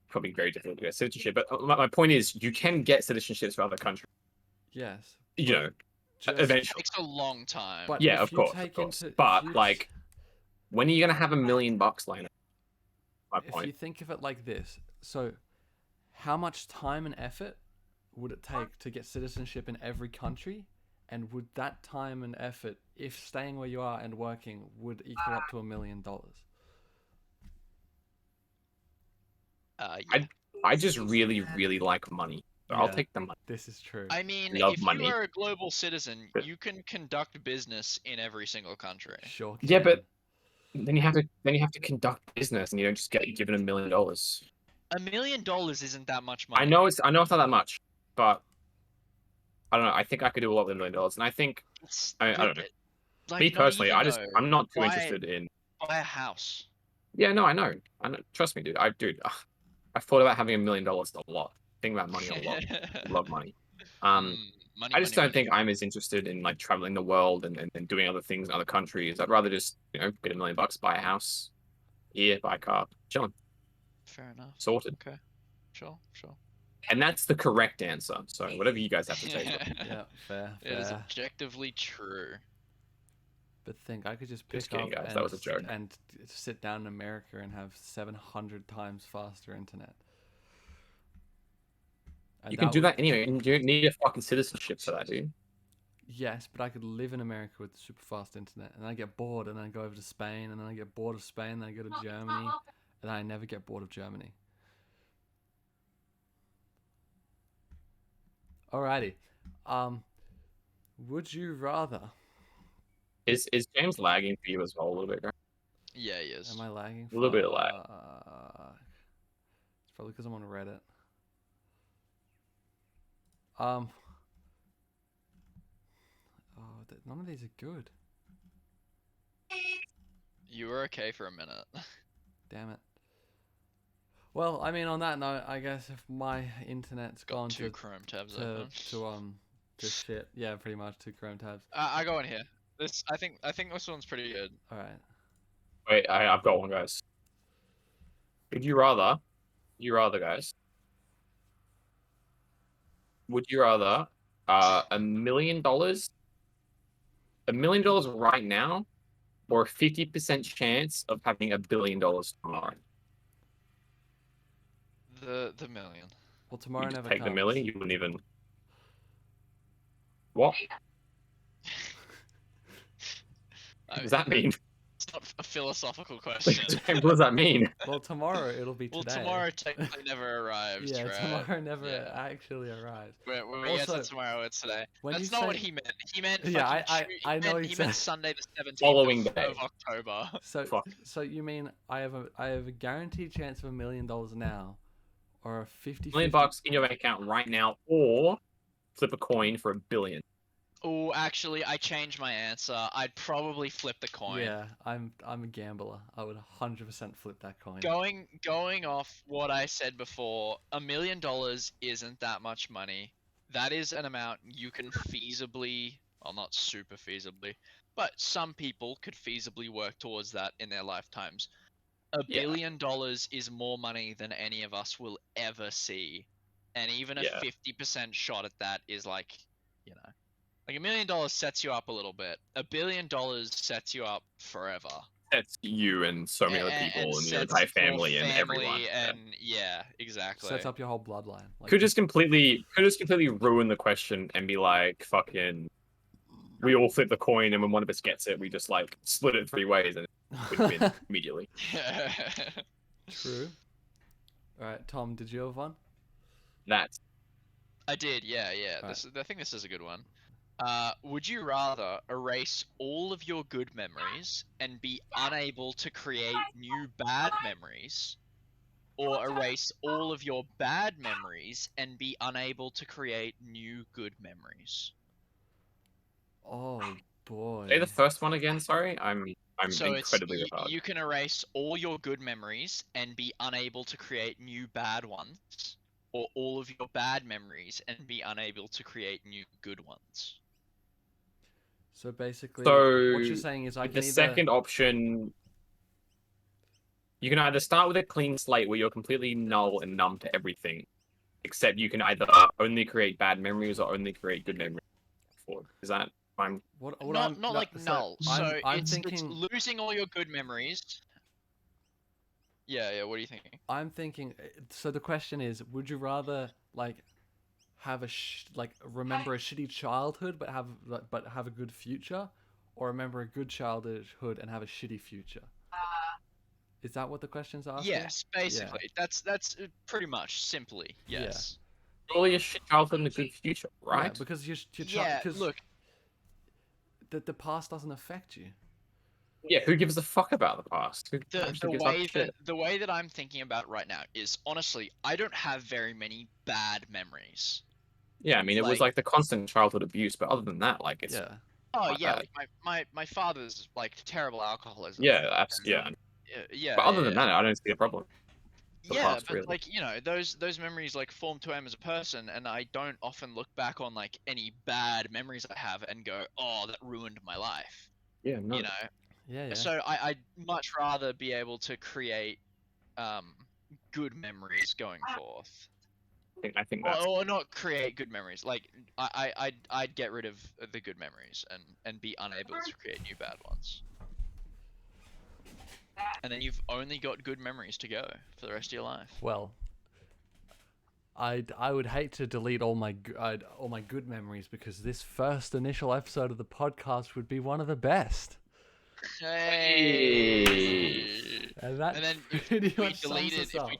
probably very difficult to get citizenship. But my point is, you can get citizenships for other countries. Yes. You know, Just- eventually. Takes a long time. But Yeah, if of you course, take of course. into- if But you- like, when are you gonna have $1 million later? My If point. you think of it like this, so how much time and effort would it take to get citizenship in every country? And would that time and effort, if staying where you are and working, would equal up to $1 million? Yeah. I just really, really like money. So I'll Yeah. take the money. This is true. I mean, Love if money. you are a global citizen, But- you can conduct business in every single country. Sure. Yeah, can. but then you have to conduct business, and you don't just get given $1 million. $1 million isn't that much money. I know it's not that much, but I don't know. I think I could do a lot with $1 million, and I think I don't know. Like, Me not personally, even I'm not too Why- interested in. buy a house. Yeah, no, I know. Trust me, dude. I've thought about having $1 million a lot. Think about money a lot. I love money. Money, I just don't money, think I'm as interested in like traveling the world and doing other things in other countries. I'd rather just get $1 million, buy a house, here, buy a car, chilling, Fair enough. sorted. Okay. Sure. And that's the correct answer. So whatever you guys have to say. Yeah, fair. It is fair. objectively true. But think I could just Just pick kidding, up guys, that was a joke. and sit down in America and have 700 times faster internet. And You can do would- that anyway. You don't need a fucking citizenship for that, dude. Yes, but I could live in America with super fast internet, and then I get bored, and then I go over to Spain, and then I get bored of Spain, and then I go to Germany, and then I never get bored of Germany. Alrighty, would you rather? Is James lagging for you as well a little bit, right? Yeah, he is. Am I lagging? A little bit of lag. It's probably because I'm on Reddit. None of these are good. You were okay for a minute. Damn it. Well, I mean, on that note, I guess if my internet's gone Got two Chrome tabs open. to shit, yeah, pretty much 2 Chrome tabs. I go in here. I think this one's pretty good. All right. Wait, I've got one, guys. Would you rather, guys? Would you rather $1 million, $1 million right now, or a 50% chance of having $1 billion tomorrow? The million. Well, tomorrow You just never take comes. the milli. You wouldn't even. What? What does that mean? It's not a philosophical question. What does that mean? Well, tomorrow it'll be Well, today. tomorrow technically never arrives, Yeah, right? tomorrow never Yeah. actually arrives. When we get Also, to tomorrow, it's today. when That's you not what say- he meant. He meant Yeah, fucking I know he exactly. meant Sunday the 17th Following of, day. of October. So, Fuck. so you mean I have a guaranteed chance of $1 million now, or a 50 $1 million in your bank account right now, or flip a coin for $1 billion. Oh, actually, I changed my answer. I'd probably flip the coin. Yeah, I'm a gambler. I would 100% flip that coin. Going off what I said before, $1 million isn't that much money. That is an amount you can feasibly, well, not super feasibly, but some people could feasibly work towards that in their lifetimes. $1 Yeah. billion is more money than any of us will ever see, and even a Yeah. 50% shot at that is like, you know, like $1 million sets you up a little bit. $1 billion sets you up forever. That's you and so many other people and your sets entire your family and everyone. and yeah, exactly. Sets up your whole bloodline. Like, Could just completely ruin the question and be like, fucking, we all flip the coin and when one of us gets it, we just like split it 3 ways and we win immediately. True. All right, Tom, did you have one? That's I did, yeah. Alright. I think this is a good one. Would you rather erase all of your good memories and be unable to create new bad memories, or erase all of your bad memories and be unable to create new good memories? Oh boy. say the first one again. Sorry, I'm So it's incredibly retarded. you can erase all your good memories and be unable to create new bad ones, or all of your bad memories and be unable to create new good ones. So basically, So what you're saying is I with can the either. second option, you can either start with a clean slate where you're completely null and numb to everything, except you can either only create bad memories or only create good memories. Is that fine? What Not I'm not like so null. So I'm it's thinking. losing all your good memories. Yeah. What are you thinking? I'm thinking. So the question is, would you rather like have remember a shitty childhood but have a good future, or remember a good childhood and have a shitty future? Is that what the question's asking? Yes, basically. That's pretty much simply Yeah. yes. Only a shit childhood and a good future, right? Yeah, because Yeah. Look, the past doesn't affect you. Yeah, who gives a fuck about the past? Who the actually gives a shit? way that I'm thinking about right now is honestly, I don't have very many bad memories. Yeah, I mean, it was like the constant childhood abuse, but other than that, like, it's Yeah. Oh not yeah, bad. like my father's like terrible alcoholism. Yeah, absolutely. Yeah. Yeah. But other than that, I don't see a problem. The Yeah, past, but really. like, you know, those memories like form who I am as a person, and I don't often look back on like any bad memories I have and go, oh, that ruined my life. Yeah, no. You know. Yeah. So I'd much rather be able to create good memories going forth. I think that's Or not create good memories. Like I'd get rid of the good memories and be unable to create new bad ones. And then you've only got good memories to go for the rest of your life. Well, I would hate to delete all my good memories, because this first initial episode of the podcast would be one of the best. Hey. And that And then pretty if we much sums us up.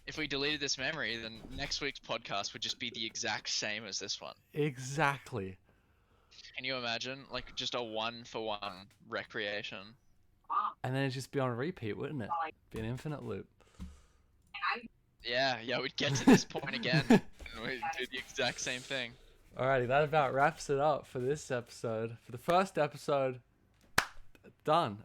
if we deleted this memory, then next week's podcast would just be the exact same as this one. Exactly. Can you imagine? Like just a 1-for-1 recreation. And then it'd just be on repeat, wouldn't it? Be an infinite loop. Yeah, we'd get to this point again and we'd do the exact same thing. Alrighty, that about wraps it up for this episode. For the first episode, done.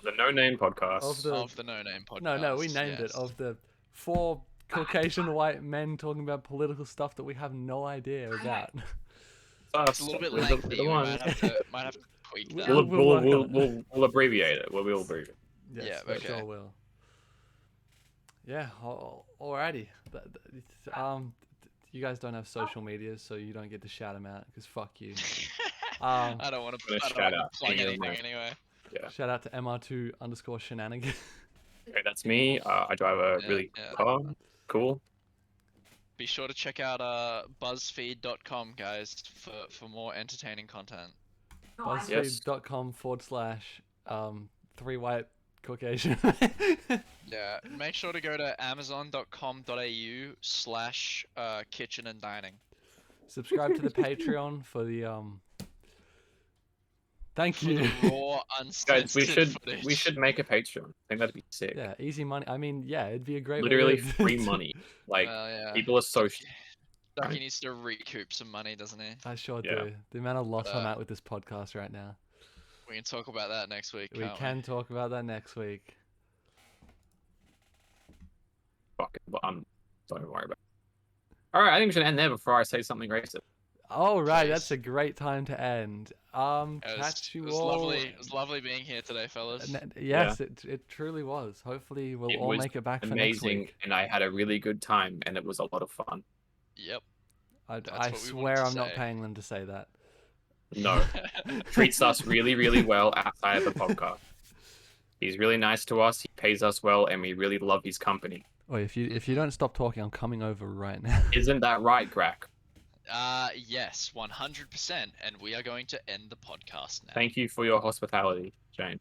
the No Name podcast. Of the No Name podcast. No, we named it. yes. Of the 4 Caucasian white men talking about political stuff that we have no idea about. It's a little bit lengthy. We might have to tweak that. We'll abbreviate it. We'll abbreviate it. Yes, Yeah, we okay. sure will. Yeah, alrighty. You guys don't have social medias, so you don't get to shout them out, because fuck you. I don't want to shout out plug any of anything them. anyway. Yeah. Shout out to MR2_shenanigans. Okay, that's me. I drive a really Yeah. car. Cool. be sure to check out BuzzFeed.com, guys, for more entertaining content. BuzzFeed.com / 3 white Caucasian. Yeah, make sure to go to amazon.com.au/kitchen and dining. Subscribe to the Patreon for the Thank For you. the raw, Guys, we uncensored should footage. make a Patreon. I think that'd be sick. Yeah, easy money. I mean, yeah, it'd be a great Literally way to- free money. Like Well, yeah. people are so. Duckie needs to recoup some money, doesn't he? I sure Yeah. do. The amount of loss But, I'm at with this podcast right now. We can talk about that next week. We can't can talk about that next week. Fuck it, but don't worry about it. All right, I think we should end there before I say something racist. Oh right, that's Please. a great time to end. Catch you It was all. lovely. It was lovely being here today, fellas. Yes, it truly was. Hopefully, we'll It all was make it back for next Amazing, week. and I had a really good time, and it was a lot of fun. Yep. I That's I what we wanted swear to I'm not say. paying them to say that. No, treats us really, really well outside of the podcast. He's really nice to us. He pays us well, and we really love his company. Wait, if you don't stop talking, I'm coming over right now. Isn't that right, Grack? Yes, 100%. And we are going to end the podcast now. Thank you for your hospitality, Jane.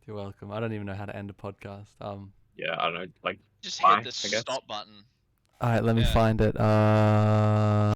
You're welcome. I don't even know how to end a podcast. Yeah, I don't know, like Just bye, hit the I guess. stop button. All right, let me Yeah. find it.